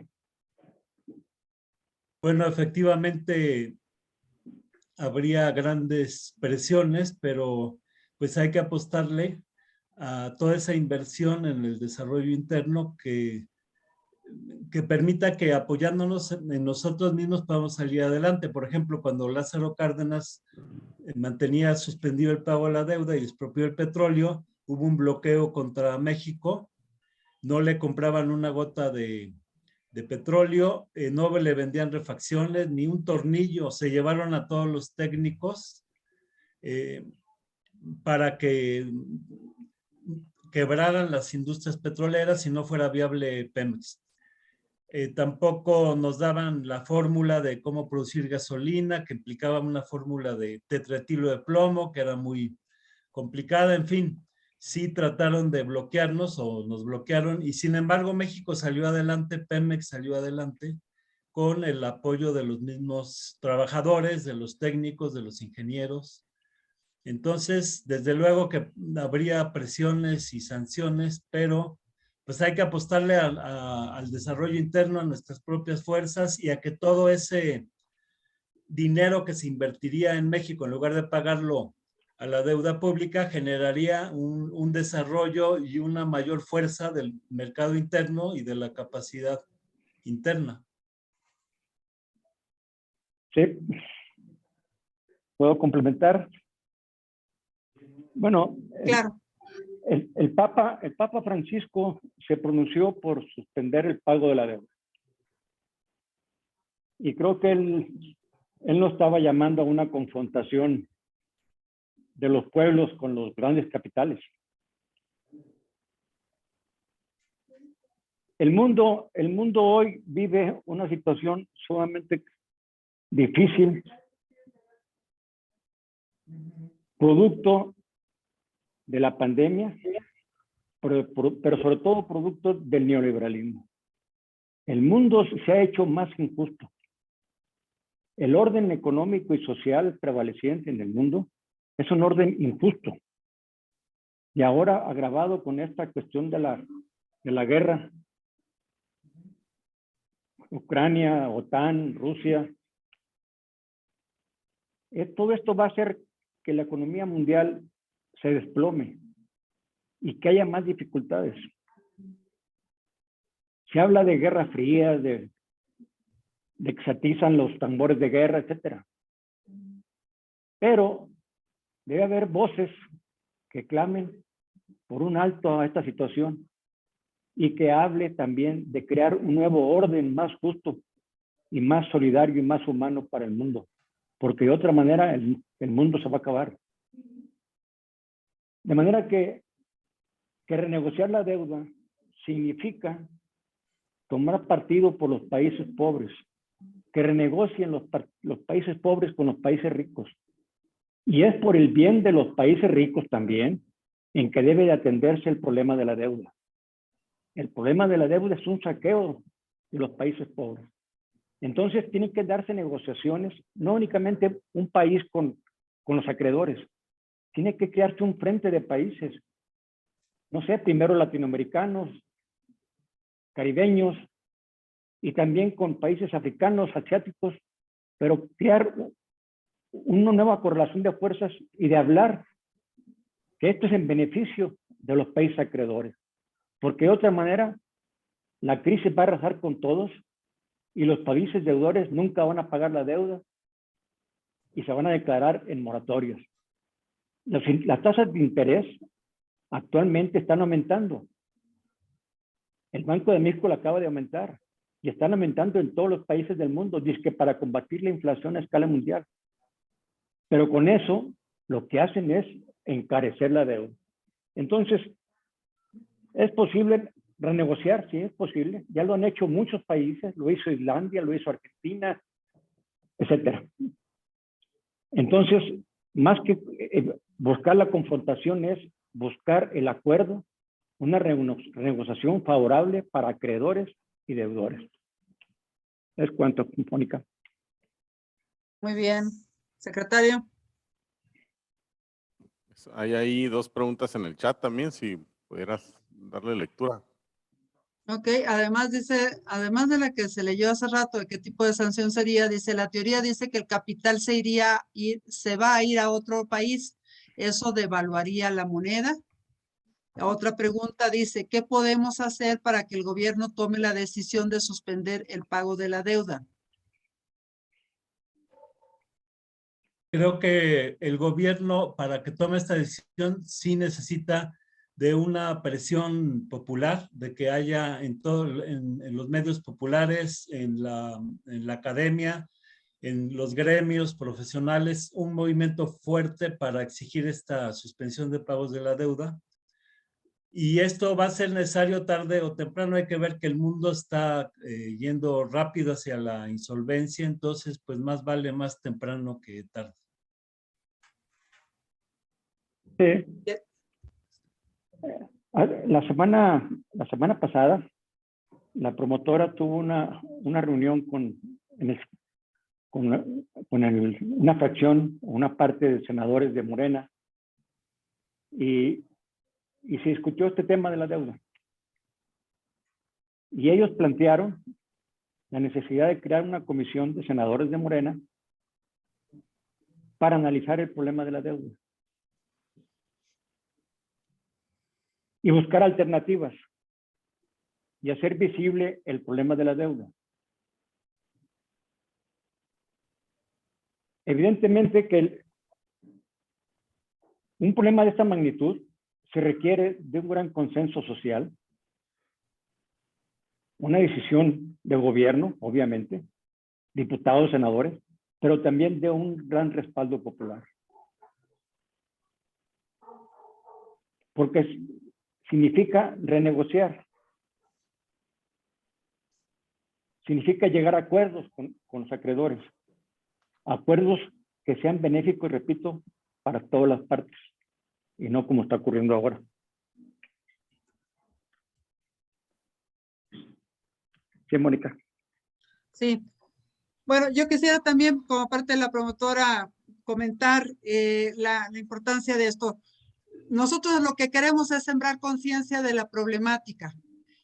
Bueno, efectivamente habría grandes presiones, pero pues hay que apostarle a toda esa inversión en el desarrollo interno que permita que apoyándonos en nosotros mismos podamos salir adelante. Por ejemplo, cuando Lázaro Cárdenas mantenía suspendido el pago de la deuda y expropió el petróleo, hubo un bloqueo contra México, no le compraban una gota de petróleo, no le vendían refacciones, ni un tornillo, se llevaron a todos los técnicos para que quebraran las industrias petroleras y no fuera viable Pemex. Tampoco nos daban la fórmula de cómo producir gasolina, que implicaba una fórmula de tetretilo de plomo, que era muy complicada, en fin. Sí trataron de bloquearnos o nos bloquearon y sin embargo México salió adelante, Pemex salió adelante con el apoyo de los mismos trabajadores, de los técnicos, de los ingenieros. Entonces, desde luego que habría presiones y sanciones, pero pues hay que apostarle al desarrollo interno, a nuestras propias fuerzas y a que todo ese dinero que se invertiría en México, en lugar de pagarlo a la deuda pública, generaría un desarrollo y una mayor fuerza del mercado interno y de la capacidad interna. Sí. ¿Puedo complementar? Bueno, Claro. el Papa Francisco se pronunció por suspender el pago de la deuda. Y creo que él no estaba llamando a una confrontación de los pueblos con los grandes capitales. El mundo hoy vive una situación sumamente difícil, producto de la pandemia, pero sobre todo producto del neoliberalismo. El mundo se ha hecho más injusto. El orden económico y social prevaleciente en el mundo es un orden injusto. Y ahora agravado con esta cuestión de la guerra, Ucrania, OTAN, Rusia, todo esto va a hacer que la economía mundial se desplome y que haya más dificultades. Se habla de guerra fría, de que se atizan los tambores de guerra, etcétera. Pero debe haber voces que clamen por un alto a esta situación y que hable también de crear un nuevo orden más justo y más solidario y más humano para el mundo, porque de otra manera el mundo se va a acabar. De manera que renegociar la deuda significa tomar partido por los países pobres, que renegocien los países pobres con los países ricos. Y es por el bien de los países ricos también en que debe de atenderse el problema de la deuda. El problema de la deuda es un saqueo de los países pobres. Entonces tienen que darse negociaciones, no únicamente un país con los acreedores, tiene que crearse un frente de países, no sé, primero latinoamericanos, caribeños y también con países africanos, asiáticos, pero crear una nueva correlación de fuerzas y de hablar que esto es en beneficio de los países acreedores, porque de otra manera la crisis va a arrasar con todos y los países deudores nunca van a pagar la deuda y se van a declarar en moratorios. Las tasas de interés actualmente están aumentando. El Banco de México la acaba de aumentar y están aumentando en todos los países del mundo, dice que para combatir la inflación a escala mundial. Pero con eso lo que hacen es encarecer la deuda. Entonces, ¿es posible renegociar? Sí, es posible. Ya lo han hecho muchos países, lo hizo Islandia, lo hizo Argentina, etcétera. Entonces, más que buscar la confrontación es buscar el acuerdo, una renegociación favorable para acreedores y deudores. Es cuanto, Mónica. Muy bien. Secretario. Hay ahí dos preguntas en el chat también, si pudieras darle lectura. Ok, además dice, además de la que se leyó hace rato, de qué tipo de sanción sería, dice, la teoría dice que el capital se va a ir a otro país. ¿Eso devaluaría la moneda? La otra pregunta dice, ¿qué podemos hacer para que el gobierno tome la decisión de suspender el pago de la deuda? Creo que el gobierno, para que tome esta decisión, sí necesita de una presión popular, de que haya en los medios populares, en la academia, en los gremios profesionales, un movimiento fuerte para exigir esta suspensión de pagos de la deuda. Y esto va a ser necesario tarde o temprano. Hay que ver que el mundo está yendo rápido hacia la insolvencia, entonces pues más vale más temprano que tarde. Sí. La semana pasada, la promotora tuvo una reunión con una fracción, una parte de senadores de Morena, y se discutió este tema de la deuda. Y ellos plantearon la necesidad de crear una comisión de senadores de Morena para analizar el problema de la deuda y buscar alternativas y hacer visible el problema de la deuda. Evidentemente que un problema de esta magnitud se requiere de un gran consenso social, una decisión del gobierno, obviamente, diputados, senadores, pero también de un gran respaldo popular. Porque significa renegociar, significa llegar a acuerdos con los acreedores, acuerdos que sean benéficos, repito, para todas las partes, y no como está ocurriendo ahora. Sí, Mónica. Sí. Bueno, yo quisiera también, como parte de la promotora, comentar la importancia de esto. Nosotros lo que queremos es sembrar conciencia de la problemática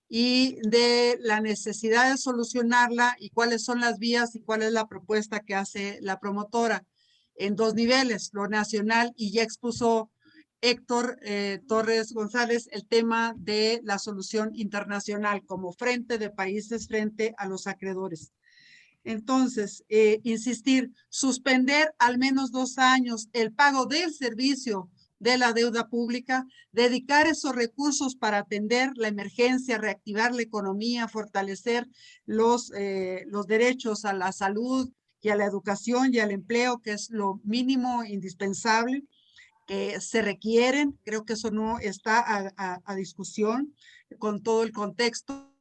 y de la necesidad de solucionarla y cuáles son las vías y cuál es la propuesta que hace la promotora en dos niveles, lo nacional, y ya expuso Héctor Torres González el tema de la solución internacional como frente de países frente a los acreedores. Entonces, insistir, suspender al menos 2 años el pago del servicio de la deuda pública, dedicar esos recursos para atender la emergencia, reactivar la economía, fortalecer los derechos a la salud y a la educación y al empleo, que es lo mínimo indispensable que se requieren. Creo que eso no está a discusión con todo el contexto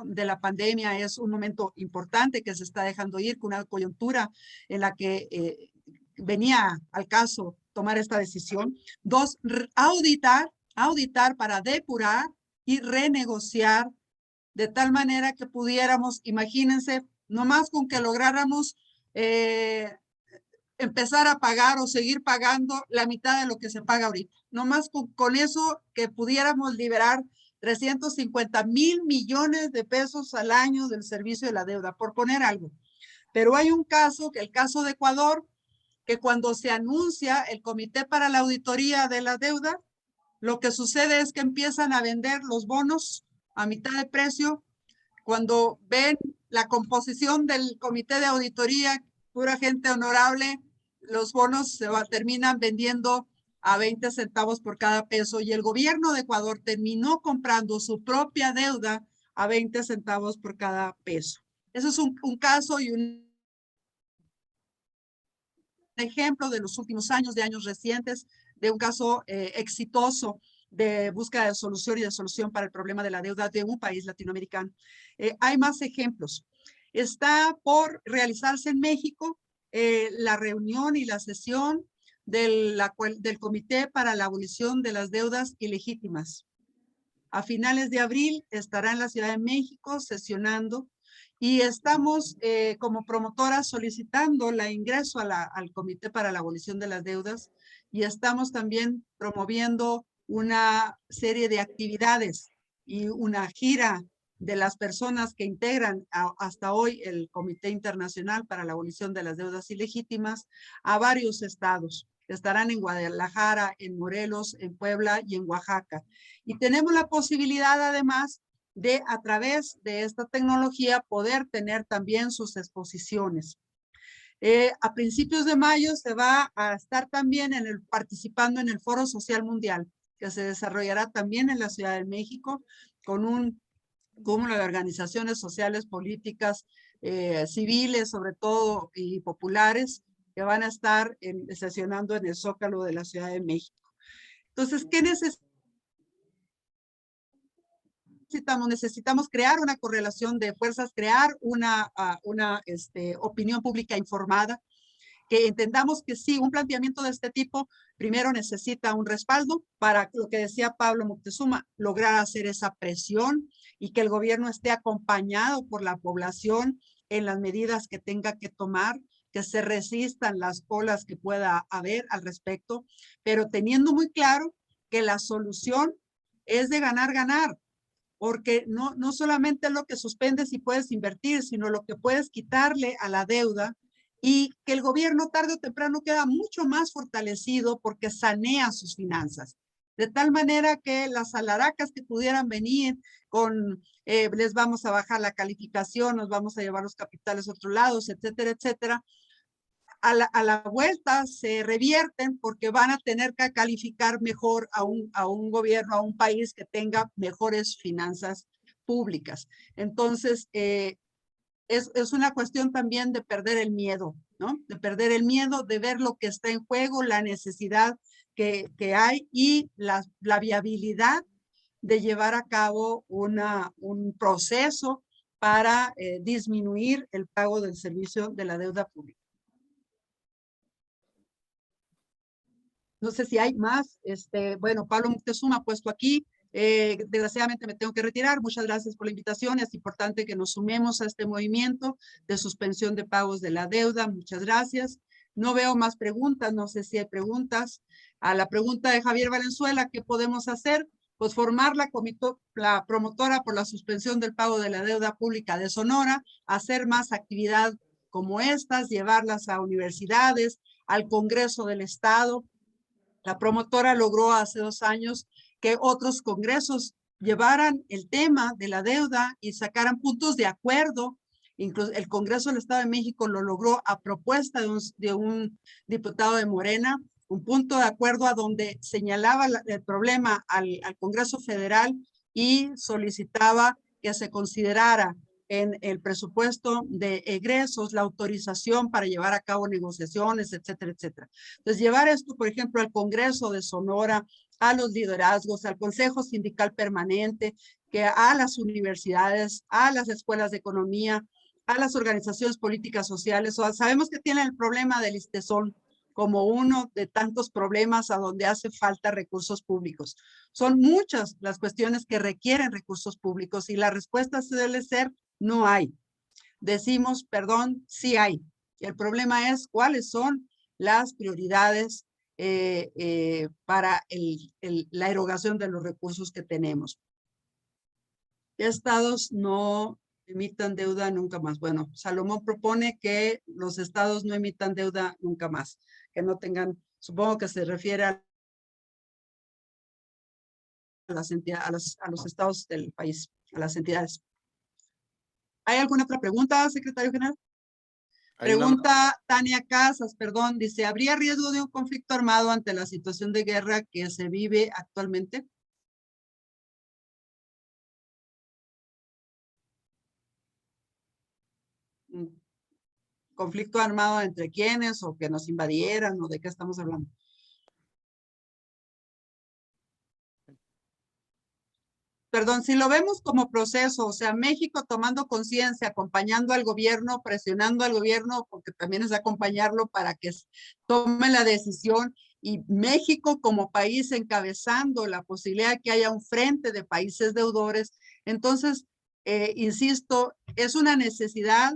de la pandemia. Es un momento importante que se está dejando ir con una coyuntura en la que venía al caso tomar esta decisión. 2, auditar para depurar y renegociar de tal manera que pudiéramos, imagínense, nomás con que lográramos empezar a pagar o seguir pagando la mitad de lo que se paga ahorita. Nomás con eso que pudiéramos liberar 350,000 millones de pesos al año del servicio de la deuda, por poner algo. Pero hay un caso, que el caso de Ecuador, que cuando se anuncia el Comité para la Auditoría de la Deuda, lo que sucede es que empiezan a vender los bonos a mitad de precio. Cuando ven la composición del Comité de Auditoría, pura gente honorable, los bonos terminan vendiendo a 20 centavos por cada peso, y el gobierno de Ecuador terminó comprando su propia deuda a 20 centavos por cada peso. Eso es un caso y ejemplo de los últimos años, de años recientes, de un caso exitoso de búsqueda de solución y de solución para el problema de la deuda de un país latinoamericano. Hay más ejemplos. Está por realizarse en México la reunión y la sesión del Comité para la Abolición de las Deudas Ilegítimas. A finales de abril estará en la Ciudad de México sesionando y estamos como promotora solicitando el ingreso al Comité para la Abolición de las Deudas y estamos también promoviendo una serie de actividades y una gira de las personas que integran hasta hoy el Comité Internacional para la Abolición de las Deudas Ilegítimas a varios estados. Estarán en Guadalajara, en Morelos, en Puebla y en Oaxaca. Y tenemos la posibilidad además de a través de esta tecnología poder tener también sus exposiciones. A principios de mayo se va a estar también participando en el Foro Social Mundial, que se desarrollará también en la Ciudad de México con un cúmulo de organizaciones sociales, políticas, civiles sobre todo y populares que van a estar sesionando en el Zócalo de la Ciudad de México. Entonces, ¿qué necesitamos? Necesitamos crear una correlación de fuerzas, crear una opinión pública informada, que entendamos que sí, un planteamiento de este tipo primero necesita un respaldo para lo que decía Pablo Moctezuma, lograr hacer esa presión y que el gobierno esté acompañado por la población en las medidas que tenga que tomar, que se resistan las olas que pueda haber al respecto, pero teniendo muy claro que la solución es de ganar, ganar. Porque no solamente es lo que suspendes y puedes invertir, sino lo que puedes quitarle a la deuda y que el gobierno tarde o temprano queda mucho más fortalecido porque sanea sus finanzas. De tal manera que las alaracas que pudieran venir con les vamos a bajar la calificación, nos vamos a llevar los capitales a otros lados, etcétera, etcétera, a la vuelta se revierten porque van a tener que calificar mejor a un gobierno, a un país que tenga mejores finanzas públicas. Entonces, es una cuestión también de perder el miedo, ¿no? De perder el miedo, de ver lo que está en juego, la necesidad que hay y la viabilidad de llevar a cabo un proceso para disminuir el pago del servicio de la deuda pública. No sé si hay más. Bueno, Pablo Moctezuma ha puesto aquí. Desgraciadamente me tengo que retirar. Muchas gracias por la invitación. Es importante que nos sumemos a este movimiento de suspensión de pagos de la deuda. Muchas gracias. No veo más preguntas. No sé si hay preguntas. A la pregunta de Javier Valenzuela, ¿qué podemos hacer? Pues formar la promotora por la suspensión del pago de la deuda pública de Sonora, hacer más actividad como estas, llevarlas a universidades, al Congreso del Estado. La promotora logró hace 2 años que otros congresos llevaran el tema de la deuda y sacaran puntos de acuerdo. Incluso el Congreso del Estado de México lo logró a propuesta de un diputado de Morena, un punto de acuerdo a donde señalaba el problema al Congreso Federal y solicitaba que se considerara en el presupuesto de egresos la autorización para llevar a cabo negociaciones, etcétera, etcétera. Entonces, llevar esto, por ejemplo, al Congreso de Sonora, a los liderazgos, al Consejo Sindical Permanente, que a las universidades, a las escuelas de economía, a las organizaciones políticas sociales. O sea, sabemos que tienen el problema del ISTESOL como uno de tantos problemas a donde hace falta recursos públicos. Son muchas las cuestiones que requieren recursos públicos y la respuesta suele ser no hay. Decimos, perdón, sí hay. El problema es cuáles son las prioridades para la erogación de los recursos que tenemos. ¿Qué estados no emitan deuda nunca más? Bueno, Salomón propone que los estados no emitan deuda nunca más, que no tengan, supongo que se refiere a las entidades, a los estados del país, a las entidades. ¿Hay alguna otra pregunta, secretario general? Pregunta Tania Casas, perdón, dice, ¿habría riesgo de un conflicto armado ante la situación de guerra que se vive actualmente? ¿Conflicto armado entre quiénes o que nos invadieran o de qué estamos hablando? Perdón, si lo vemos como proceso, o sea, México tomando conciencia, acompañando al gobierno, presionando al gobierno, porque también es acompañarlo para que tome la decisión, y México como país encabezando la posibilidad de que haya un frente de países deudores. Entonces, insisto, es una necesidad.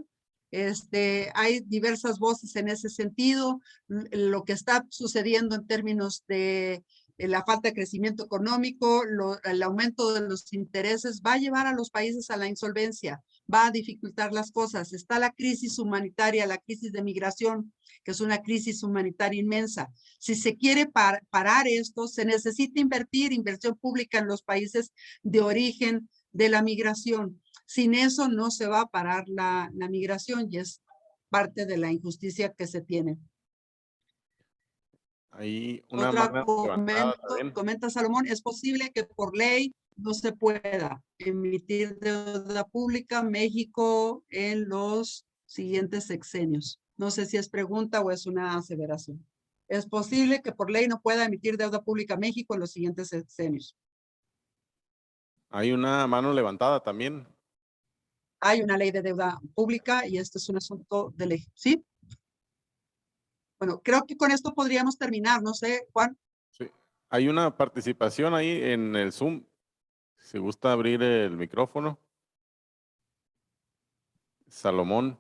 Hay diversas voces en ese sentido. Lo que está sucediendo en términos de la falta de crecimiento económico, el aumento de los intereses va a llevar a los países a la insolvencia, va a dificultar las cosas. Está la crisis humanitaria, la crisis de migración, que es una crisis humanitaria inmensa. Si se quiere parar esto, se necesita inversión pública en los países de origen de la migración. Sin eso no se va a parar la migración, y es parte de la injusticia que se tiene. Hay una Otra mano levantada también. comenta Salomón, es posible que por ley no se pueda emitir deuda pública México en los siguientes sexenios. No sé si es pregunta o es una aseveración. Es posible que por ley no pueda emitir deuda pública México en los siguientes sexenios. Hay una mano levantada también. Hay una ley de deuda pública y este es un asunto de ley, ¿sí? Bueno, creo que con esto podríamos terminar, no sé, Juan. Sí. Hay una participación ahí en el Zoom. Si gusta abrir el micrófono. Salomón.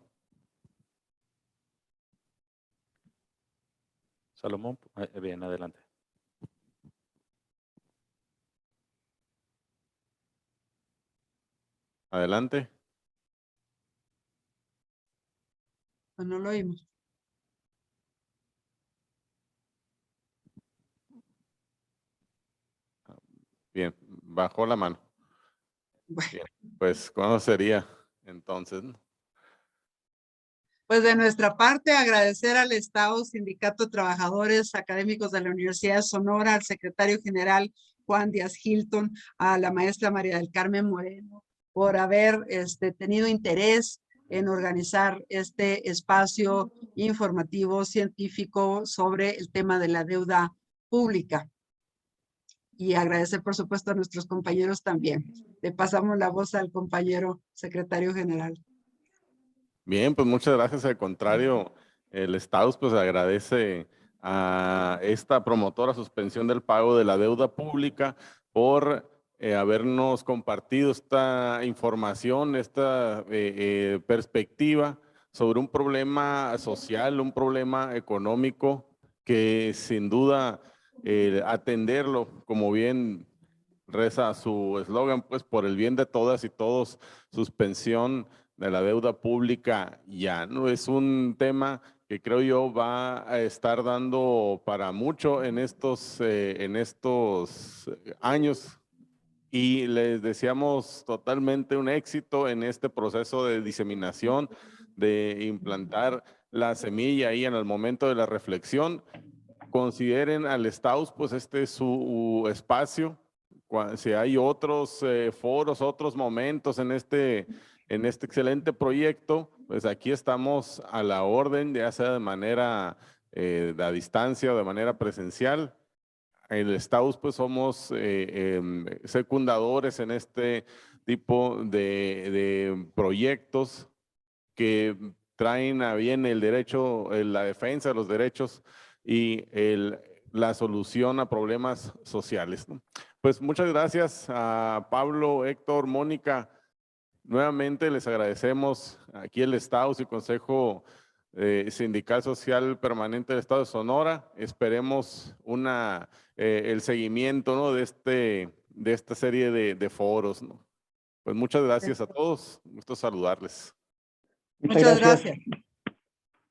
Salomón, bien, adelante. Adelante. Pues no lo oímos. Bien, bajó la mano. Bueno. Bien, pues, ¿cuándo sería entonces? Pues de nuestra parte, agradecer al Estado, Sindicato de Trabajadores Académicos de la Universidad de Sonora, al secretario general Juan Díaz Hilton, a la maestra María del Carmen Moreno, por haber tenido interés en organizar este espacio informativo científico sobre el tema de la deuda pública. Y agradecer, por supuesto, a nuestros compañeros también. Le pasamos la voz al compañero secretario general. Bien, pues muchas gracias. Al contrario, el Estado pues agradece a esta promotora suspensión del pago de la deuda pública por habernos compartido esta información, esta perspectiva sobre un problema social, un problema económico que sin duda atenderlo, como bien reza su eslogan, pues por el bien de todas y todos, suspensión de la deuda pública ya no es un tema que creo yo va a estar dando para mucho en estos años, y les deseamos totalmente un éxito en este proceso de diseminación, de implantar la semilla ahí en el momento de la reflexión. Consideren al Staus, pues este es su espacio. Si hay otros foros, otros momentos en este excelente proyecto, pues aquí estamos a la orden, ya sea de manera a distancia o de manera presencial. El Staus, pues somos secundadores en este tipo de proyectos que traen a bien el derecho, la defensa de los derechos y la solución a problemas sociales, ¿no? Pues muchas gracias a Pablo, Héctor, Mónica. Nuevamente les agradecemos aquí el Staus y Consejo Sindical Social Permanente del Estado de Sonora. Esperemos el seguimiento, ¿no?, de esta serie de foros, ¿no? Pues muchas gracias a todos. Gusto saludarles. Muchas gracias.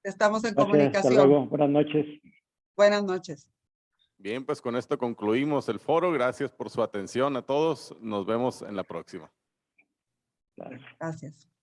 Estamos en comunicación. Hasta luego. Buenas noches. Buenas noches. Bien, pues con esto concluimos el foro. Gracias por su atención a todos. Nos vemos en la próxima. Gracias.